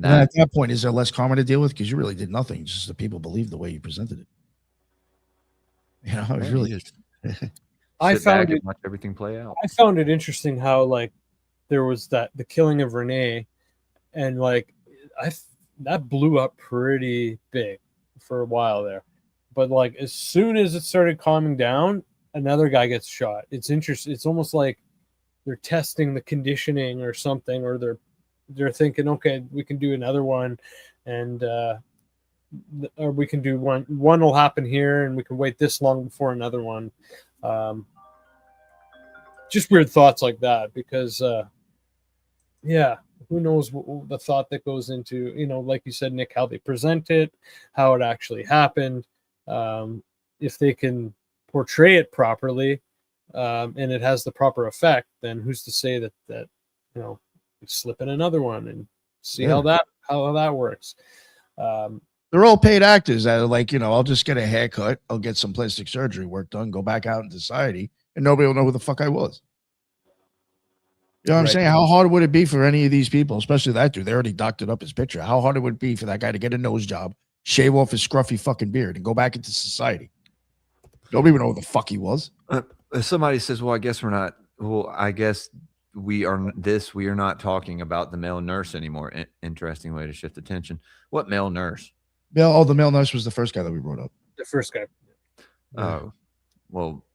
[SPEAKER 2] at that point, is there less karma to deal with? Because you really did nothing. Just the people believe the way you presented it. It really is.
[SPEAKER 1] I found it,
[SPEAKER 3] watch everything play out.
[SPEAKER 1] I found it interesting how like there was the killing of Renee, and like that blew up pretty big for a while there. But like as soon as it started calming down, another guy gets shot. It's interesting. It's almost like testing the conditioning or something, or they're thinking, okay, we can do another one, and or we can do one will happen here, and we can wait this long before another one. Just weird thoughts like that, because who knows the thought that goes into, like you said, Nick, how they present it, how it actually happened. If they can portray it properly, and it has the proper effect, then who's to say that we slip in another one and see how that works.
[SPEAKER 2] They're all paid actors that are like, I'll just get a haircut, I'll get some plastic surgery work done, go back out in society, and nobody will know who the fuck I was. You know what I'm saying? How hard would it be for any of these people, especially that dude? They already doctored up his picture. How hard it would be for that guy to get a nose job, shave off his scruffy fucking beard, and go back into society? Nobody would know who the fuck he was.
[SPEAKER 3] Somebody says, well, I guess we are not talking about the male nurse anymore. Interesting way to shift attention. What male nurse?
[SPEAKER 2] The male nurse was the first guy that we brought up.
[SPEAKER 1] The first guy.
[SPEAKER 3] Oh, well,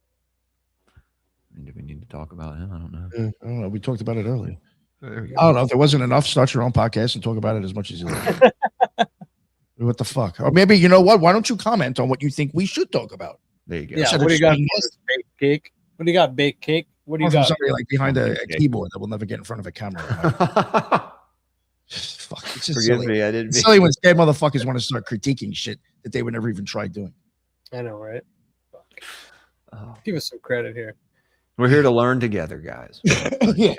[SPEAKER 3] do we need to talk about him? I don't know.
[SPEAKER 2] I don't know. We talked about it earlier. I don't know. If there wasn't enough, start your own podcast and talk about it as much as you like. What the fuck? Or maybe, you know what? Why don't you comment on what you think we should talk about?
[SPEAKER 3] There you go.
[SPEAKER 1] Yeah, what do you got? Baked cake? What do you got? Baked cake? What do you got?
[SPEAKER 2] Somebody like behind a keyboard that will never get in front of a camera. Fuck, it's just
[SPEAKER 3] Forgive
[SPEAKER 2] silly.
[SPEAKER 3] me, I didn't.
[SPEAKER 2] It's silly when scared motherfuckers want to start critiquing shit that they would never even try doing.
[SPEAKER 1] I know, right? Give us some credit here.
[SPEAKER 3] We're here to learn together, guys.
[SPEAKER 2] Yeah.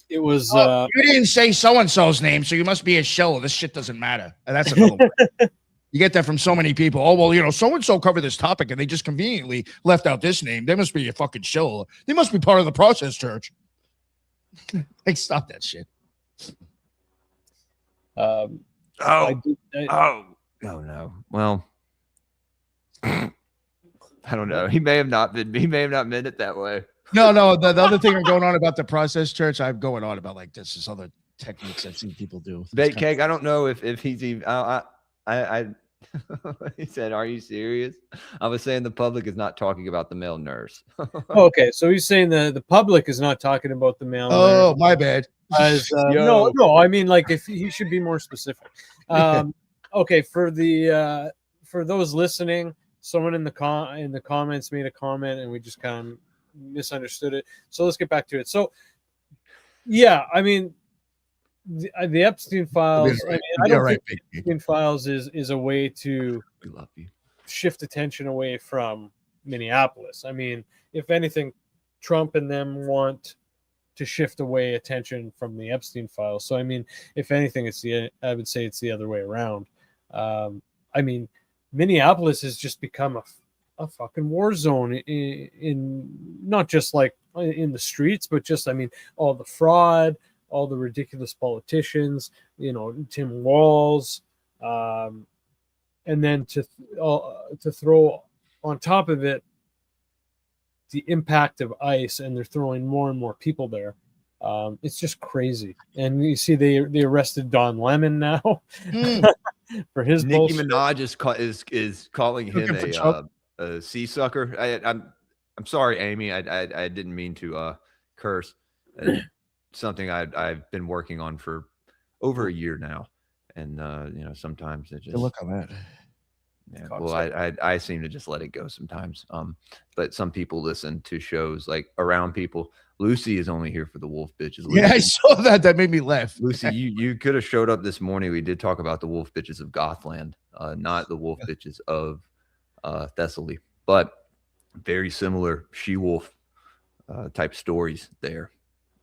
[SPEAKER 1] It was.
[SPEAKER 2] You didn't say so and so's name, so you must be a shell. This shit doesn't matter. And that's another one. You get that from so many people. Oh, well, so and so covered this topic, and they just conveniently left out this name. They must be a fucking shell. They must be part of the process church. Like, stop that shit.
[SPEAKER 3] No. Well, I don't know. He may have not meant it that way.
[SPEAKER 2] No. The other thing I'm going on about the process church, I'm going on about like this other techniques I've seen people do.
[SPEAKER 3] Bake cake. I don't know if he's even. He said, "Are you serious?" I was saying the public is not talking about the male nurse.
[SPEAKER 1] Okay, so he's saying the public is not talking about the male nurse.
[SPEAKER 2] Oh, my bad.
[SPEAKER 1] No. I mean, like, if he should be more specific. Okay, for those listening, someone in the comments made a comment, and we just kind of misunderstood it. So let's get back to it. So, yeah, I mean, the Epstein files. I don't think the Epstein files is a way to shift attention away from Minneapolis. I mean, if anything, Trump and them want to shift away attention from the Epstein files. So, I mean, if anything, I would say it's the other way around. I mean, Minneapolis has just become a fucking war zone in not just like in the streets, but just, I mean, all the fraud, all the ridiculous politicians, Tim Walz, and then to throw on top of it the impact of ICE, and they're throwing more and more people there. It's just crazy. And you see they arrested Don Lemon now for his
[SPEAKER 3] Nicki
[SPEAKER 1] bullshit.
[SPEAKER 3] Minaj is calling him a sea sucker. I'm sorry, Amy. I didn't mean to curse. Something I've been working on for over a year now, and sometimes it just
[SPEAKER 2] look on that.
[SPEAKER 3] Yeah, well, I seem to just let it go sometimes. But some people listen to shows like Around People. Lucy is only here for the wolf bitches. Lucy,
[SPEAKER 2] yeah, I saw that. That made me laugh.
[SPEAKER 3] Lucy, you could have showed up this morning. We did talk about the wolf bitches of Gothland, not the wolf bitches of Thessaly, but very similar she-wolf type stories there.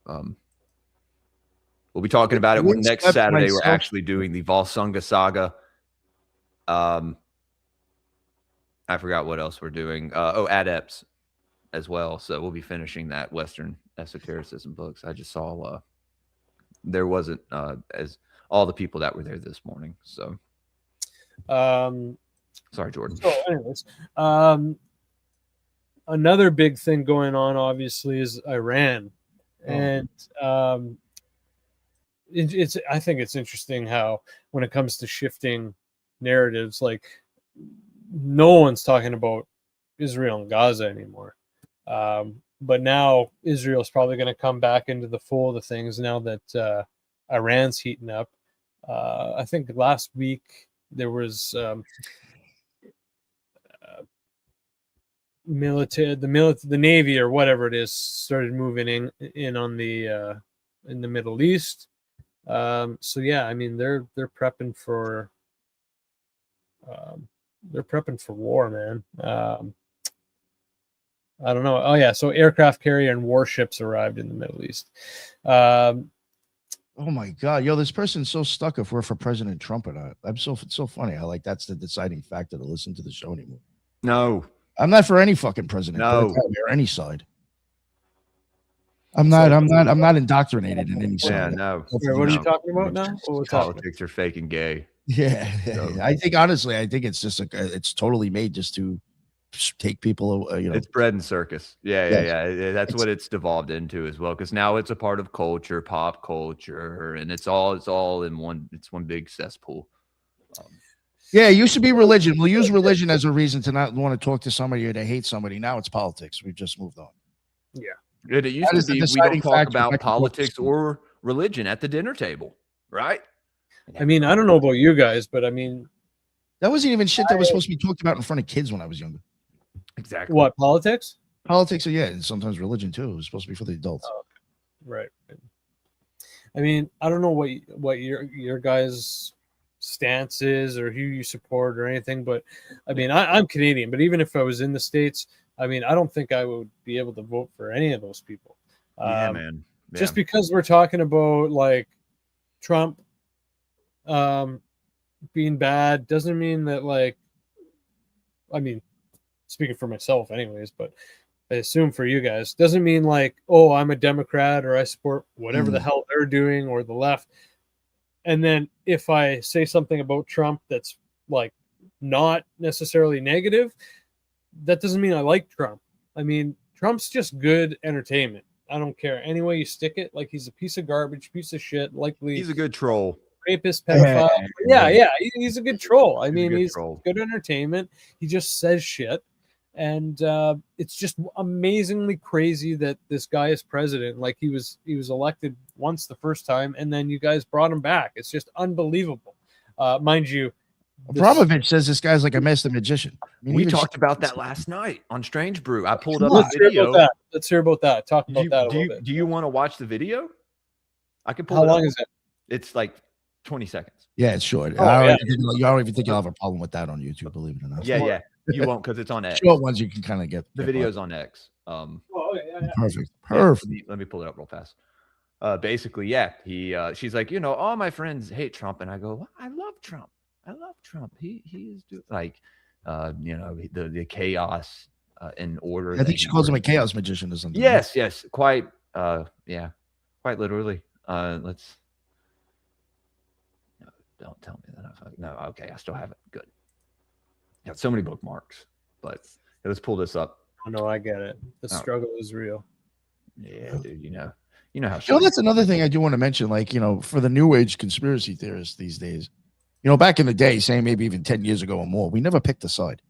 [SPEAKER 3] We'll be talking about it next Saturday. We're actually doing the Volsunga saga. I forgot what else we're doing. Adepts as well. So we'll be finishing that Western esotericism books. I just saw there wasn't as all the people that were there this morning. So sorry, Jordan.
[SPEAKER 1] So anyways, another big thing going on obviously is Iran. And I think it's interesting how when it comes to shifting narratives, like no one's talking about Israel and Gaza anymore. But now Israel's probably going to come back into the fold of things now that Iran's heating up. I think last week there was the Navy or whatever it is started moving in on the in the Middle East. So yeah, I mean they're prepping for war, man. I don't know. Oh yeah, so aircraft carrier and warships arrived in the Middle East.
[SPEAKER 2] Oh my God, yo, this person's so stuck if we're for President Trump or not. It's so funny. I like that's the deciding factor to listen to the show anymore.
[SPEAKER 3] No,
[SPEAKER 2] I'm not for any fucking president.
[SPEAKER 3] No,
[SPEAKER 2] or any side. I'm not indoctrinated in any side.
[SPEAKER 3] Yeah, no.
[SPEAKER 1] What are you talking about now?
[SPEAKER 3] Politics are fake and gay.
[SPEAKER 2] Yeah, so. I think it's just it's totally made just to take people.
[SPEAKER 3] It's bread and circus. Yeah. That's what it's devolved into as well. Because now it's a part of culture, pop culture, and it's all in one. It's one big cesspool.
[SPEAKER 2] Yeah, it used to be religion. We'll use religion as a reason to not want to talk to somebody or to hate somebody. Now it's politics. We've just moved on.
[SPEAKER 1] Yeah.
[SPEAKER 3] It used to be we don't talk about politics or religion at the dinner table, right?
[SPEAKER 1] I mean, I don't know about you guys, but I mean,
[SPEAKER 2] that wasn't even shit that was supposed to be talked about in front of kids when I was younger.
[SPEAKER 3] Exactly.
[SPEAKER 1] What, politics?
[SPEAKER 2] Politics, yeah, and sometimes religion too. It was supposed to be for the adults.
[SPEAKER 1] Oh, right. I mean, I don't know what your guys' stance is or who you support or anything, but I mean, I'm Canadian, but even if I was in the States, I mean, I don't think I would be able to vote for any of those people.
[SPEAKER 3] Yeah, man. Yeah.
[SPEAKER 1] Just because we're talking about like Trump being bad doesn't mean that, like, I mean, speaking for myself anyways, but I assume for you guys, doesn't mean like, oh, I'm a Democrat or I support whatever the hell they're doing or the left. And then if I say something about Trump that's like not necessarily negative, that doesn't mean I like Trump. I mean, Trump's just good entertainment. I don't care any way you stick it. Like, he's a piece of garbage, piece of shit. Likely,
[SPEAKER 3] he's a good troll,
[SPEAKER 1] rapist, pedophile. Yeah, he's a good troll. I mean, he's good entertainment. He just says shit, and it's just amazingly crazy that this guy is president. Like, he was elected once the first time, and then you guys brought him back. It's just unbelievable. Mind you,
[SPEAKER 2] Abramovich says this guy's like a master magician. I mean,
[SPEAKER 3] we talked about that last night on Strange Brew. I pulled up
[SPEAKER 1] Let's
[SPEAKER 3] the video.
[SPEAKER 1] Let's hear about that. Talk about that a little bit.
[SPEAKER 3] Do you want to watch the video? I can pull
[SPEAKER 1] How
[SPEAKER 3] it
[SPEAKER 1] long
[SPEAKER 3] up.
[SPEAKER 1] is it?
[SPEAKER 3] It's like 20 seconds.
[SPEAKER 2] Yeah, it's short.
[SPEAKER 1] Oh,
[SPEAKER 2] I don't even think you'll have a problem with that on YouTube, believe it or not.
[SPEAKER 3] Yeah. You won't, because it's on X.
[SPEAKER 2] Short ones you can kind of get.
[SPEAKER 3] The video's on X.
[SPEAKER 2] Perfect.
[SPEAKER 3] Let me pull it up real fast. Basically, yeah, she's like, all my friends hate Trump, and I go, well, I love Trump. He is like, the chaos and order.
[SPEAKER 2] I think she calls him a chaos magician or something.
[SPEAKER 3] Yes, quite literally. Let's. No, don't tell me that. No, okay, I still have it. Good. Got so many bookmarks, but let's pull this up.
[SPEAKER 1] Oh, no, I get it. The struggle is real.
[SPEAKER 3] Yeah, dude. You know how.
[SPEAKER 2] That's another thing I do want to mention. Like, for the new age conspiracy theorists these days. Back in the day, saying maybe even 10 years ago or more, we never picked a side.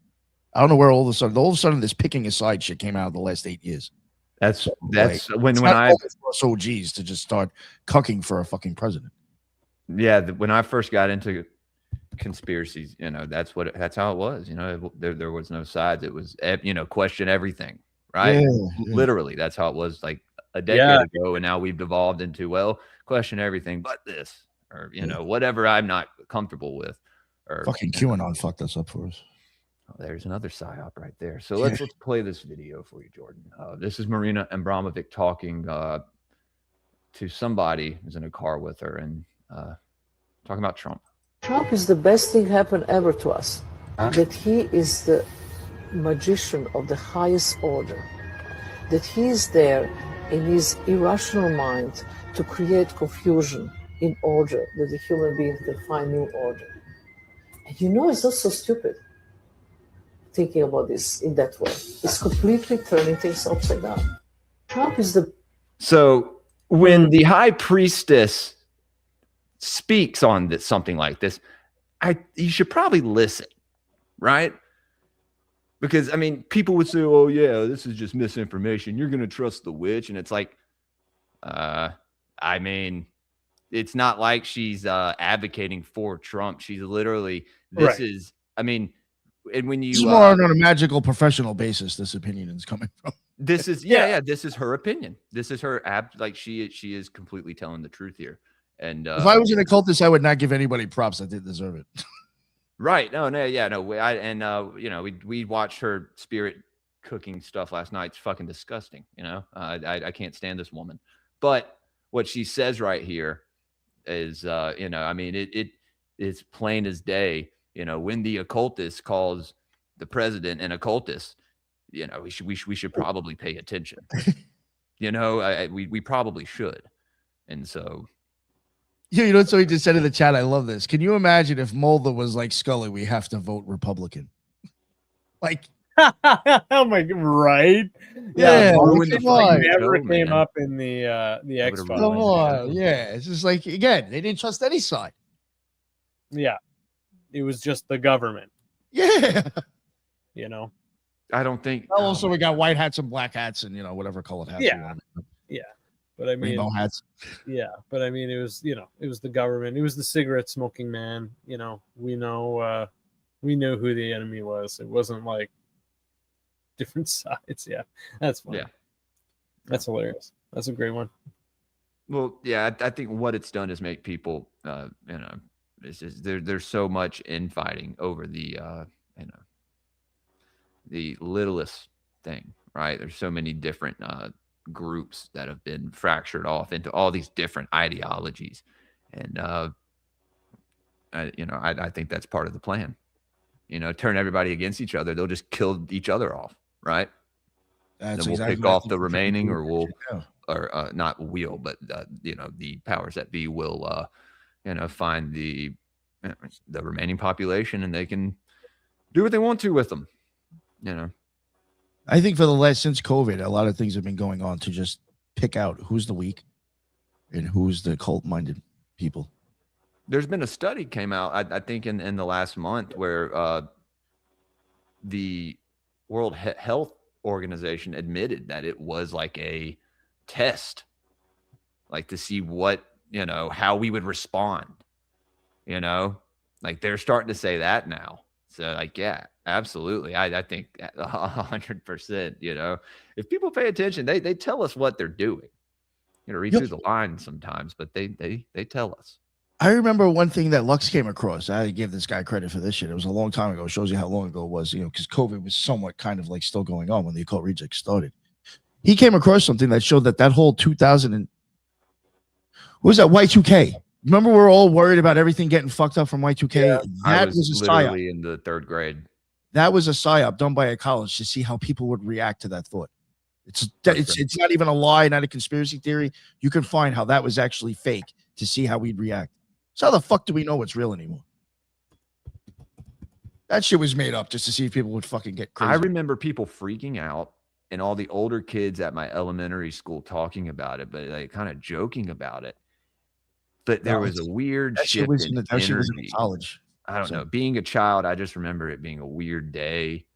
[SPEAKER 2] I don't know where all of a sudden this picking a side shit came out in the last 8 years.
[SPEAKER 3] That's
[SPEAKER 2] like,
[SPEAKER 3] when I
[SPEAKER 2] OGs to just start cucking for a fucking president.
[SPEAKER 3] Yeah, when I first got into conspiracies, that's how it was. There was no sides. It was question everything, right? Yeah. Literally, that's how it was like a decade ago, and now we've devolved into question everything but this. Or whatever I'm not comfortable with, or
[SPEAKER 2] fucking QAnon fucked us up for us.
[SPEAKER 3] Oh, there's another psyop right there. So let's play this video for you, Jordan. This is Marina Abramovic talking to somebody who's in a car with her and talking about Trump.
[SPEAKER 4] Trump is the best thing happened ever to us. That he is the magician of the highest order. That he is there in his irrational mind to create confusion in order that the human being can find new order. And it's not so stupid thinking about this in that way. It's completely turning things upside down. Trump is
[SPEAKER 3] So when the high priestess speaks on something like this, you should probably listen, right? Because I mean, people would say, "Oh yeah, this is just misinformation. You're gonna trust the witch," and it's like, I mean, it's not like she's advocating for Trump. She's literally
[SPEAKER 1] Right.
[SPEAKER 3] is. I mean, and when you
[SPEAKER 2] This is more on a magical professional basis. This opinion is coming from.
[SPEAKER 3] this is this is her opinion. This is her like she is completely telling the truth here. And
[SPEAKER 2] If I was an occultist, I would not give anybody props that didn't deserve it.
[SPEAKER 3] Right. No. We watched her spirit cooking stuff last night. It's fucking disgusting. I can't stand this woman. But what she says right here is, I mean, it is plain as day. When the occultist calls the president an occultist, we should probably pay attention. We probably should. And so.
[SPEAKER 2] Yeah, so he just said in the chat, I love this. Can you imagine if Mulder was like Scully, we have to vote Republican? Like,
[SPEAKER 1] oh my god, right?
[SPEAKER 2] Yeah,
[SPEAKER 1] never came up in the X-Files.
[SPEAKER 2] Come on, yeah. It's just like, again, they didn't trust any side.
[SPEAKER 1] Yeah. It was just the government.
[SPEAKER 2] Yeah.
[SPEAKER 3] I don't think.
[SPEAKER 2] Also, we got white hats and black hats and, whatever colored hats.
[SPEAKER 1] Yeah. Yeah. But I mean,
[SPEAKER 2] rainbow hats.
[SPEAKER 1] Yeah, but I mean, it was the government. It was the cigarette smoking man. We knew who the enemy was. It wasn't like different sides. Yeah, that's funny.
[SPEAKER 3] Yeah,
[SPEAKER 1] that's hilarious. That's a great one.
[SPEAKER 3] Well, yeah, I think what it's done is make people, it's just there's so much infighting over the littlest thing, right? There's so many different groups that have been fractured off into all these different ideologies, and I think that's part of the plan. Turn everybody against each other. They'll just kill each other off, right?
[SPEAKER 2] That's
[SPEAKER 3] then we'll
[SPEAKER 2] exactly
[SPEAKER 3] pick
[SPEAKER 2] what I
[SPEAKER 3] off
[SPEAKER 2] think
[SPEAKER 3] the remaining, or not will, but the powers that be will find the remaining population, and they can do what they want to with them.
[SPEAKER 2] I think since COVID, a lot of things have been going on to just pick out who's the weak and who's the cult-minded people.
[SPEAKER 3] There's been a study came out, I think, in the last month where the World Health Organization admitted that it was like a test, like to see what, how we would respond, like they're starting to say that now. So like, yeah, absolutely. I think 100%, if people pay attention, they tell us what they're doing. Read through the lines sometimes, but they tell us.
[SPEAKER 2] I remember one thing that Lux came across. I give this guy credit for this shit. It was a long time ago. It shows you how long ago it was, because COVID was somewhat kind of like still going on when the Occult Rejects started. He came across something that showed that whole 2000 and what was that, Y2K? Remember, we're all worried about everything getting fucked up from Y2K.
[SPEAKER 3] Yeah,
[SPEAKER 2] that was a
[SPEAKER 3] literally
[SPEAKER 2] psyop
[SPEAKER 3] in the 3rd grade.
[SPEAKER 2] That was a psyop done by a college to see how people would react to that thought. It's not even a lie, not a conspiracy theory. You can find how that was actually fake to see how we'd react. So how the fuck do we know what's real anymore? That shit was made up just to see if people would fucking get crazy.
[SPEAKER 3] I remember people freaking out and all the older kids at my elementary school talking about it, but like kind of joking about it. But there was a weird shift in energy.
[SPEAKER 2] College.
[SPEAKER 3] I don't know. Being a child, I just remember it being a weird day,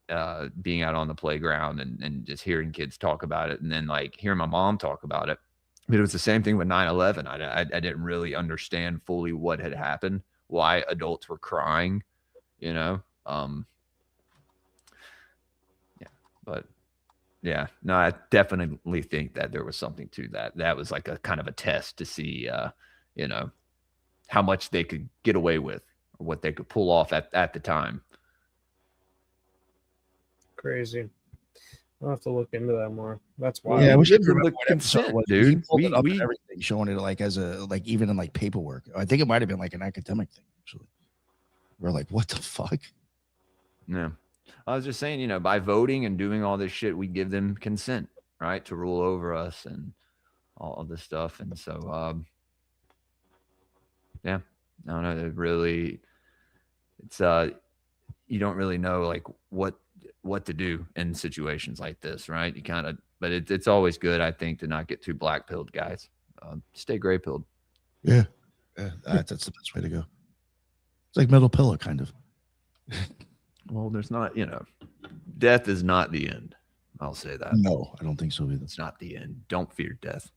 [SPEAKER 3] and being out on the playground and just hearing kids talk about it, and then like hearing my mom talk about it. But it was the same thing with 9/11. I didn't really understand fully what had happened, why adults were crying, Yeah, but yeah, no, I definitely think that there was something to that. That was like a kind of a test to see, how much they could get away with, or what they could pull off at the time.
[SPEAKER 1] Crazy. I'll have to look into that more. That's wild.
[SPEAKER 2] Yeah, we should
[SPEAKER 3] remember the consent, dude.
[SPEAKER 2] We everything, showing it like as a even in like paperwork. I think it might have been like an academic thing. Actually, we're like, what the fuck?
[SPEAKER 3] Yeah, I was just saying, by voting and doing all this shit, we give them consent, right, to rule over us and all of this stuff. And so, yeah, I don't know. It's you don't really know like what to do in situations like this, right? You kind of, but it's always good, I think, to not get too black-pilled, guys. Stay gray-pilled.
[SPEAKER 2] Yeah, that's the best way to go. It's like middle pillow, kind of.
[SPEAKER 3] Well, there's not, death is not the end. I'll say that.
[SPEAKER 2] No, I don't think so either.
[SPEAKER 3] It's not the end. Don't fear death,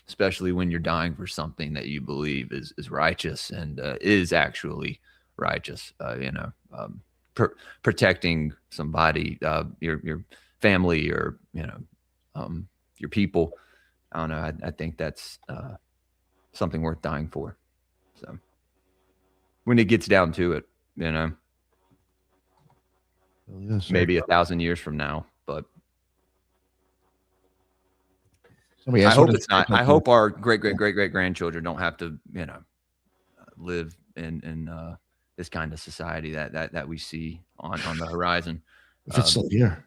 [SPEAKER 3] especially when you're dying for something that you believe is righteous and is actually righteous. Protecting somebody, your family, or your people. I don't know. I think that's something worth dying for. So when it gets down to it,
[SPEAKER 2] Well, yes,
[SPEAKER 3] maybe 1,000 years from now, but
[SPEAKER 2] somebody
[SPEAKER 3] I
[SPEAKER 2] asked
[SPEAKER 3] hope
[SPEAKER 2] what
[SPEAKER 3] it's not. I hope our great grandchildren don't have to, live in this kind of society that we see on the horizon.
[SPEAKER 2] if it's still here.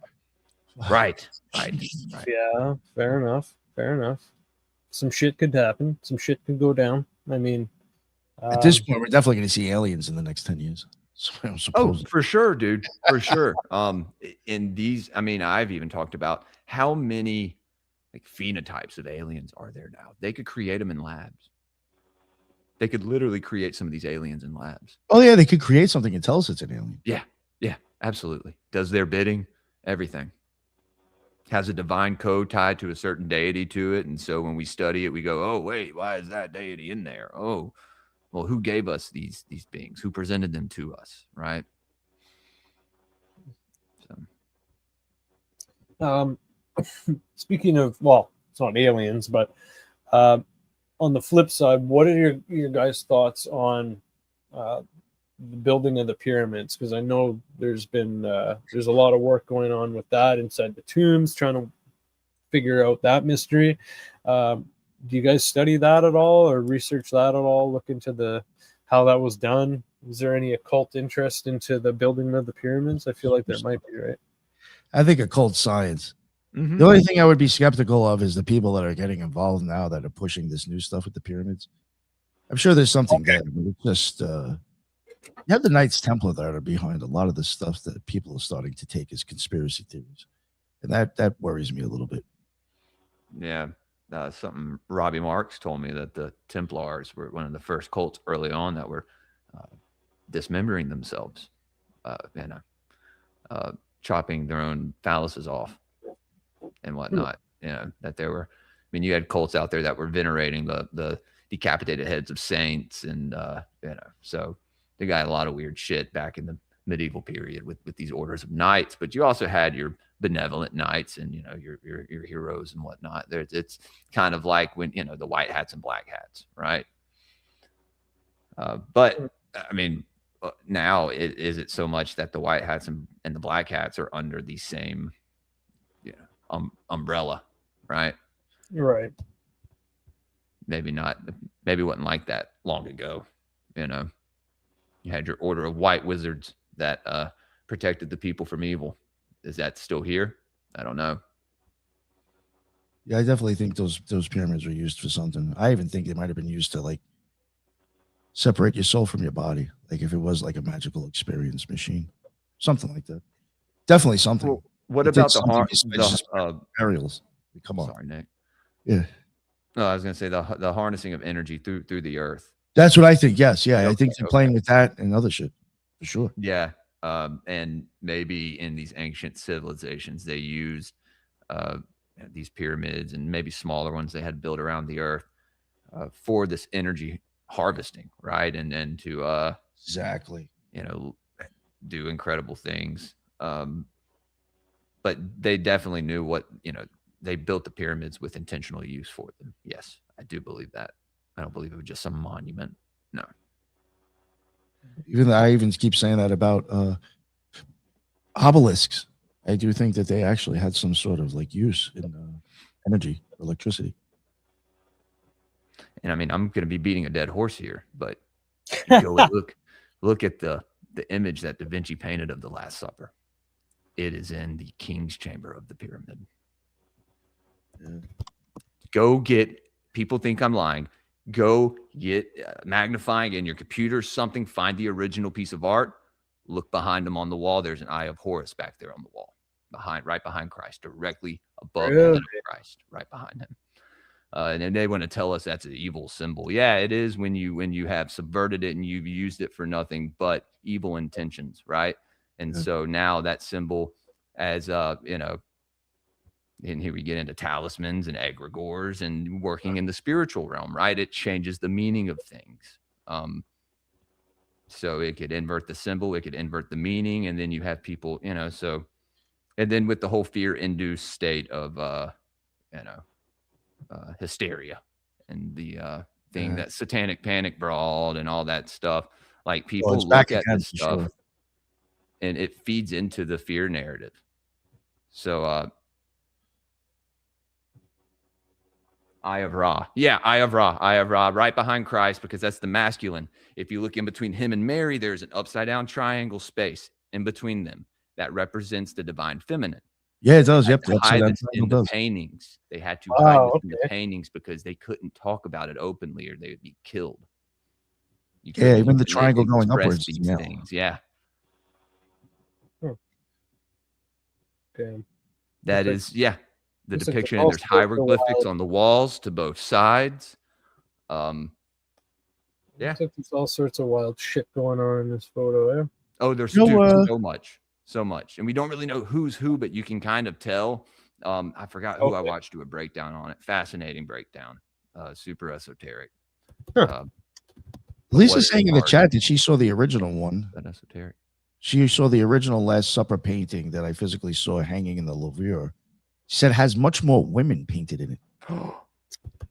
[SPEAKER 3] Right.
[SPEAKER 1] Yeah, fair enough. Some shit could happen. Some shit could go down. I mean,
[SPEAKER 2] At this point, we're definitely going to see aliens in the next 10 years. So,
[SPEAKER 3] Oh, for sure, dude. For sure. In these, I mean, I've even talked about how many like phenotypes of aliens are there now. They could create them in labs. They could literally create some of these aliens in labs.
[SPEAKER 2] Oh yeah, they could create something and tell us it's an alien.
[SPEAKER 3] Yeah, absolutely. Does their bidding, everything. Has a divine code tied to a certain deity to it. And so when we study it, we go, oh, wait, why is that deity in there? Oh, well, who gave us these beings? Who presented them to us, right?
[SPEAKER 1] So, speaking of, well, it's not aliens, but on the flip side, what are your guys' thoughts on the building of the pyramids? Because I know there's a lot of work going on with that inside the tombs, trying to figure out that mystery. Do you guys study that at all or research that at all? Look into how that was done? Is there any occult interest into the building of the pyramids? I feel like there might be, right?
[SPEAKER 2] I think occult science.
[SPEAKER 3] Mm-hmm.
[SPEAKER 2] The only thing I would be skeptical of is the people that are getting involved now that are pushing this new stuff with the pyramids. I'm sure there's something there, but it's just you have the Knights Templar that are behind a lot of the stuff that people are starting to take as conspiracy theories, and that worries me a little bit.
[SPEAKER 3] Yeah. Something Robbie Marks told me that the Templars were one of the first cults early on that were dismembering themselves, chopping their own phalluses off and whatnot. That there were, I mean, you had cults out there that were venerating the decapitated heads of saints, and so they got a lot of weird shit back in the medieval period with these orders of knights. But you also had your benevolent knights and your heroes and whatnot. It's kind of like when the white hats and black hats, right? But I mean, now is it so much that the white hats and the black hats are under the same umbrella, right?
[SPEAKER 1] Right.
[SPEAKER 3] Maybe not. Maybe it wasn't like that long ago. You had your order of white wizards that protected the people from evil. Is that still here? I don't know.
[SPEAKER 2] Yeah, I definitely think those pyramids were used for something. I even think they might have been used to like separate your soul from your body. Like if it was like a magical experience machine, something like that. Definitely something.
[SPEAKER 3] Well, what about
[SPEAKER 2] the burials? Come on.
[SPEAKER 3] Sorry, Nick.
[SPEAKER 2] Yeah.
[SPEAKER 3] No, I was going to say the harnessing of energy through the earth.
[SPEAKER 2] That's what I think. Yes. Yeah. I think they're
[SPEAKER 3] Okay.
[SPEAKER 2] playing with that and other shit for sure.
[SPEAKER 3] Yeah. And maybe in these ancient civilizations, they used these pyramids and maybe smaller ones they had built around the earth for this energy harvesting, right? And to
[SPEAKER 2] Exactly.
[SPEAKER 3] do incredible things. But they definitely knew what, they built the pyramids with intentional use for them. Yes, I do believe that. I don't believe it was just some monument. No.
[SPEAKER 2] I even keep saying that about obelisks. I do think that they actually had some sort of like use in energy, electricity.
[SPEAKER 3] And I mean, I'm going to be beating a dead horse here, but you go and look at the image that Da Vinci painted of the Last Supper. It is in the king's chamber of the pyramid.
[SPEAKER 2] Yeah.
[SPEAKER 3] Go get, people think I'm lying. Go get magnifying in your computer, something, find the original piece of art, look behind them on the wall. There's an eye of Horus back there on the wall, right behind Christ, directly above the head of Christ, right behind him. And then they want to tell us that's an evil symbol. Yeah, it is when you have subverted it and you've used it for nothing but evil intentions, right? And so now that symbol as, you know, and here we get into talismans and egregores and working in the spiritual realm, right? It changes the meaning of things. So it could invert the symbol, it could invert the meaning, and then you have people, you know, so, and then with the whole fear-induced state of, you know, hysteria and the thing that satanic panic brawled and all that stuff, like people look at this stuff and it feeds into the fear narrative. So, Eye of Ra. Yeah, Eye of Ra. Eye of Ra, right behind Christ, because that's the masculine. If you look in between him and Mary, there's an upside down triangle space in between them that represents the divine feminine.
[SPEAKER 2] Yeah, it does. Yep.
[SPEAKER 3] Hide this in the paintings. They had to hide this in the paintings because they couldn't talk about it openly or they would be killed.
[SPEAKER 2] Yeah, even the triangle going upwards.
[SPEAKER 3] These things. Yeah.
[SPEAKER 1] Okay.
[SPEAKER 3] That is, yeah. The depiction, and there's hieroglyphics on the walls to both sides. Yeah.
[SPEAKER 1] Looks like there's all sorts of wild shit going on in this photo.
[SPEAKER 3] Oh, there's so much. And we don't really know who's who, but you can kind of tell. I forgot who I watched do a breakdown on it. Fascinating breakdown. Super esoteric.
[SPEAKER 2] Lisa's saying in the chat that she saw the original one.
[SPEAKER 3] That esoteric.
[SPEAKER 2] She saw the original Last Supper painting that I physically saw hanging in the Louvre. She said it has much more women painted in it.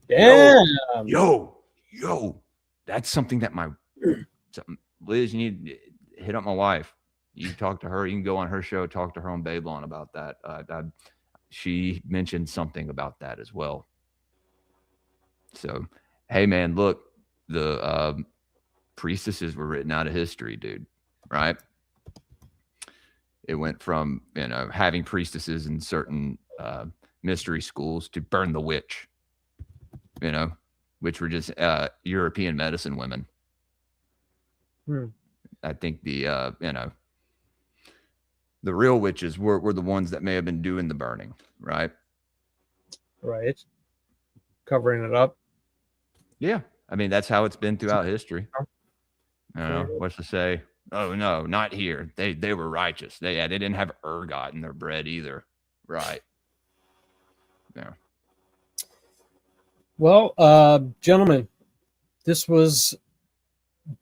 [SPEAKER 1] Damn.
[SPEAKER 3] Yo. That's something that Liz, you need to hit up my wife. You talk to her. You can go on her show, talk to her on Babylon about that. She mentioned something about that as well. So, hey, man, look, the priestesses were written out of history, dude, right? It went from, you know, having priestesses in certain mystery schools to burn the witch, you know, which were just European medicine women. I think the, you know, the real witches were the ones that may have been doing the burning, right?
[SPEAKER 1] Right. Covering it up.
[SPEAKER 3] Yeah. I mean, that's how it's been throughout history. I don't know. What's to say? Oh, no, not here. They were righteous. They didn't have ergot in their bread either. Right. Yeah.
[SPEAKER 1] Well, gentlemen, this was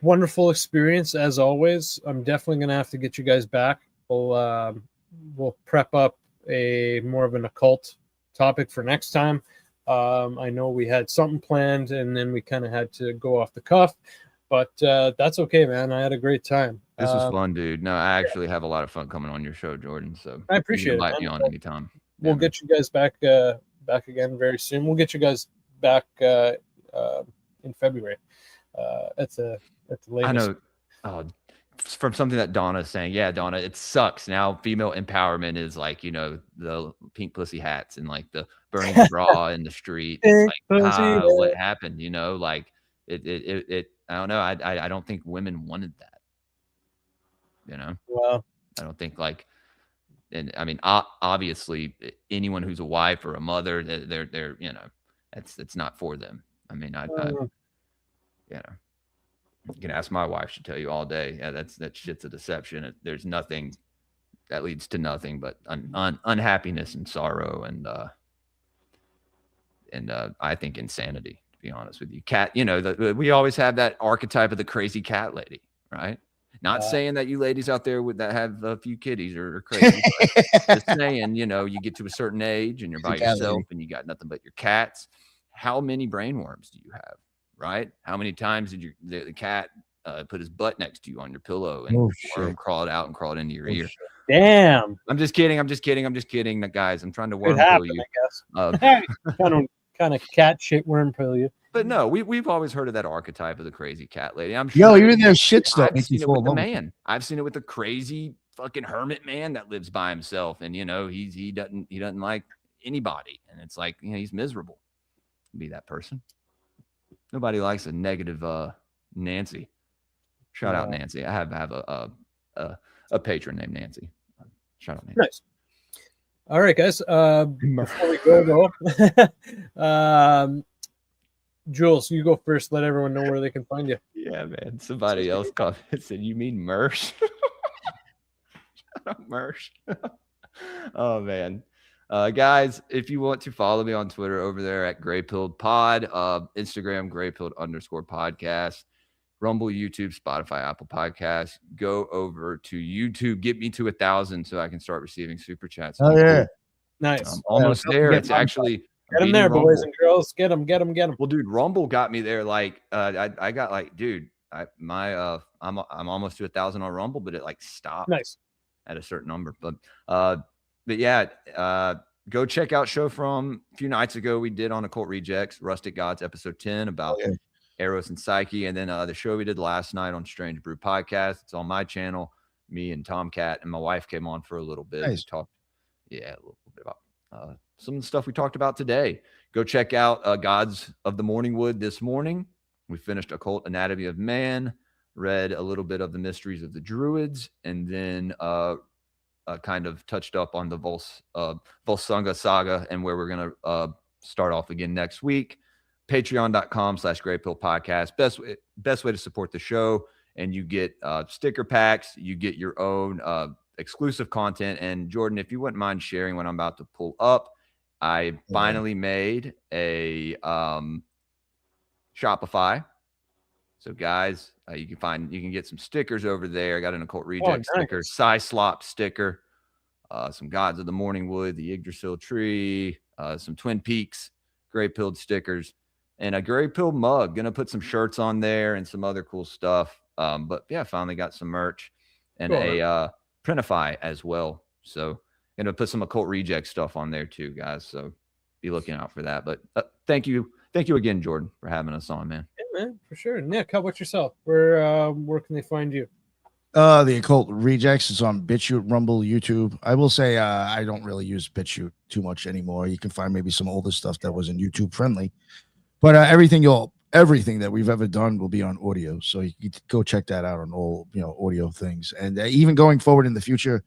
[SPEAKER 1] wonderful experience as always. I'm definitely going to have to get you guys back. We'll prep up a more of an occult topic for next time. I know we had something planned and then we kind of had to go off the cuff, but that's okay, man. I had a great time.
[SPEAKER 3] This was fun, dude. No, I actually have a lot of fun coming on your show, Jordan. So
[SPEAKER 1] I appreciate it.
[SPEAKER 3] Invite me on anytime.
[SPEAKER 1] We'll get you guys back again very soon. We'll get you guys back in February. At the latest.
[SPEAKER 3] I know. From something that Donna's saying, yeah, Donna, it sucks. Now female empowerment is like, you know, the pink pussy hats and like the burning the bra in the street. It's like, what happened? You know, like it I don't know. I don't think women wanted that. You know,
[SPEAKER 1] well,
[SPEAKER 3] I don't think like, and I mean, obviously anyone who's a wife or a mother, they're, you know, it's not for them. I mean, you know, you can ask my wife; she'll tell you all day. Yeah, that shit's a deception. There's nothing that leads to nothing but unhappiness and sorrow and I think insanity. To be honest with you, cat. You know, we always have that archetype of the crazy cat lady, right? Not saying that you ladies out there that have a few kitties are crazy. Just saying, you know, you get to a certain age and you're by yourself and you got nothing but your cats. How many brainworms do you have? Right? How many times did the cat put his butt next to you on your pillow and crawled out and crawled into your ear?
[SPEAKER 1] Shit. Damn!
[SPEAKER 3] I'm just kidding, guys. I'm trying to worm pill you.
[SPEAKER 1] I guess. kind of cat shit worm pill you.
[SPEAKER 3] But no, we've always heard of that archetype of the crazy cat lady. I'm sure.
[SPEAKER 2] Yo, even their shit stuff.
[SPEAKER 3] I've seen it with the man. I've seen it with the crazy fucking hermit man that lives by himself, and you know he doesn't like anybody, and it's like, you know, he's miserable. Be that person. Nobody likes a negative Nancy. Shout out Nancy. I have a patron named Nancy. Shout out Nancy.
[SPEAKER 1] Nice. All right, guys. Before we go, Jules, you go first. Let everyone know where they can find you.
[SPEAKER 3] Yeah, man. Somebody else called and said, "You mean Mersh?" Mersh. Oh man. Guys, if you want to follow me on Twitter over there at greypilledpod, Instagram greypilled_podcast, Rumble, YouTube, Spotify, Apple Podcasts. Go over to YouTube. Get me to 1,000 so I can start receiving super chats.
[SPEAKER 2] Oh yeah,
[SPEAKER 1] Nice.
[SPEAKER 3] I'm almost there. It's actually
[SPEAKER 1] get them there, boys and girls. Get them.
[SPEAKER 3] Well, dude, Rumble got me there. Like, I got like, dude, I'm almost to 1,000 on Rumble, but it like stopped at a certain number. But yeah, go check out show from a few nights ago we did on Occult Rejects, Rustic Gods, episode 10 about Eros and Psyche, and then the show we did last night on Strange Brew Podcast. It's on my channel. Me and Tomcat and my wife came on for a little bit.
[SPEAKER 2] Nice.
[SPEAKER 3] We talked, a little bit about some of the stuff we talked about today. Go check out Gods of the Morning Wood this morning. We finished Occult Anatomy of Man, read a little bit of the Mysteries of the Druids, and then kind of touched up on the Volsunga saga and where we're going to start off again next week. Patreon.com/greypilledpodcast. Best way to support the show. And you get sticker packs. You get your own exclusive content. And Jordan, if you wouldn't mind sharing what I'm about to pull up, I finally made a Shopify. So guys, you can get some stickers over there. I got an Occult Reject sticker, Slop sticker, some Gods of the Morning Wood, the Yggdrasil tree, some Twin Peaks Grey Pilled stickers, and a Grey Pill mug. Gonna put some shirts on there and some other cool stuff. But yeah, finally got some merch and a Printify as well. So gonna put some Occult Reject stuff on there too, guys. So be looking out for that. But thank you again, Jordan, for having us on, man.
[SPEAKER 1] Yeah, man, for sure. Nick, how about yourself? Where can they find you?
[SPEAKER 2] The Occult Rejects is on BitChute, Rumble, YouTube. I will say I don't really use BitChute too much anymore. You can find maybe some older stuff that wasn't YouTube friendly, but everything that we've ever done will be on audio. So you can go check that out on all audio things. And even going forward in the future,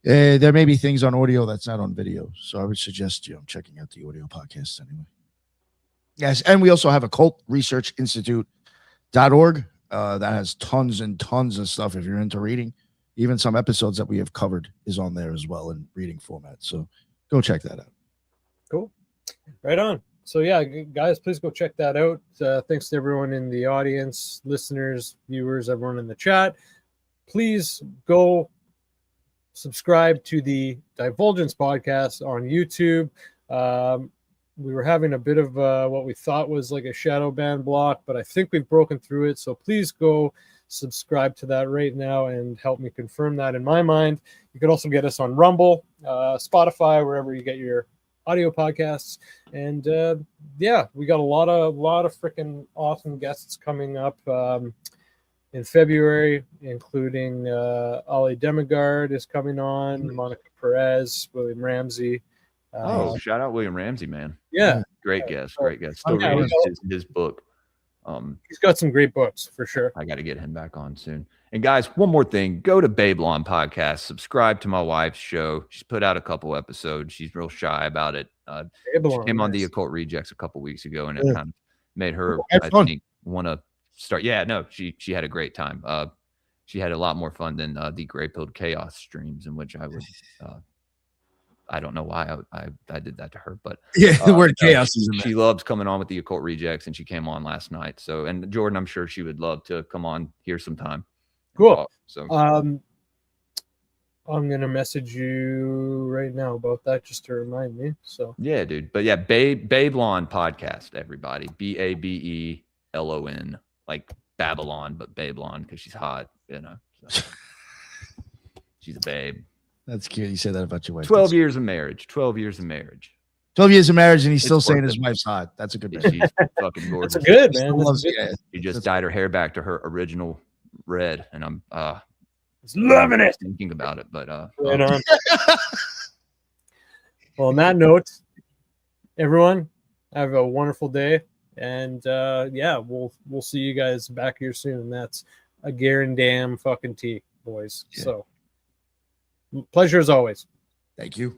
[SPEAKER 2] there may be things on audio that's not on video. So I would suggest checking out the audio podcast anyway. Yes, and we also have occultresearchinstitute.org. That has tons and tons of stuff if you're into reading. Even some episodes that we have covered is on there as well in reading format. So go check that out.
[SPEAKER 1] Cool. Right on. So yeah, guys, please go check that out. Thanks to everyone in the audience, listeners, viewers, everyone in the chat. Please go subscribe to the Divulgence Podcast on YouTube. We were having a bit of what we thought was like a shadow ban block, but I think we've broken through it. So please go subscribe to that right now and help me confirm that in my mind. You can also get us on Rumble, Spotify, wherever you get your audio podcasts. And yeah, we got a lot of freaking awesome guests coming up in February, including Ali Demigard is coming on, Monica Perez, William Ramsey.
[SPEAKER 3] Shout out William Ramsey, man.
[SPEAKER 1] Yeah,
[SPEAKER 3] great guest. Still reading his book.
[SPEAKER 1] He's got some great books for sure.
[SPEAKER 3] I got to get him back on soon. And guys, one more thing: go to Babylon Podcast. Subscribe to my wife's show. She's put out a couple episodes. She's real shy about it. She came on the Occult Rejects a couple weeks ago, and it kind of made her, I think, want to start. Yeah, no, she had a great time. She had a lot more fun than the Grey Pilled Chaos streams, in which I would. I don't know why I did that to her, but
[SPEAKER 2] the word chaos is in there.
[SPEAKER 3] She loves coming on with the Occult Rejects, and she came on last night. So, and Jordan, I'm sure she would love to come on here sometime.
[SPEAKER 1] Cool.
[SPEAKER 3] So,
[SPEAKER 1] I'm gonna message you right now about that just to remind me. So
[SPEAKER 3] yeah, dude. But yeah, Babylon Podcast, everybody. BABELON, like Babylon, but Babylon because she's hot, So. She's a babe.
[SPEAKER 2] That's cute. You say that about your wife.
[SPEAKER 3] 12 years of marriage. 12 years of marriage.
[SPEAKER 2] 12 years of marriage, and he's still saying his wife's hot. That's a good man.
[SPEAKER 3] She's fucking gorgeous.
[SPEAKER 1] That's good, man.
[SPEAKER 3] She just dyed her hair back to her original red, and I'm
[SPEAKER 1] loving it.
[SPEAKER 3] Thinking about it, but
[SPEAKER 1] right on. Well, on that note, everyone, have a wonderful day, and yeah, we'll see you guys back here soon. That's a guaranteed fucking tea, boys. Yeah. So. Pleasure as always.
[SPEAKER 2] Thank you.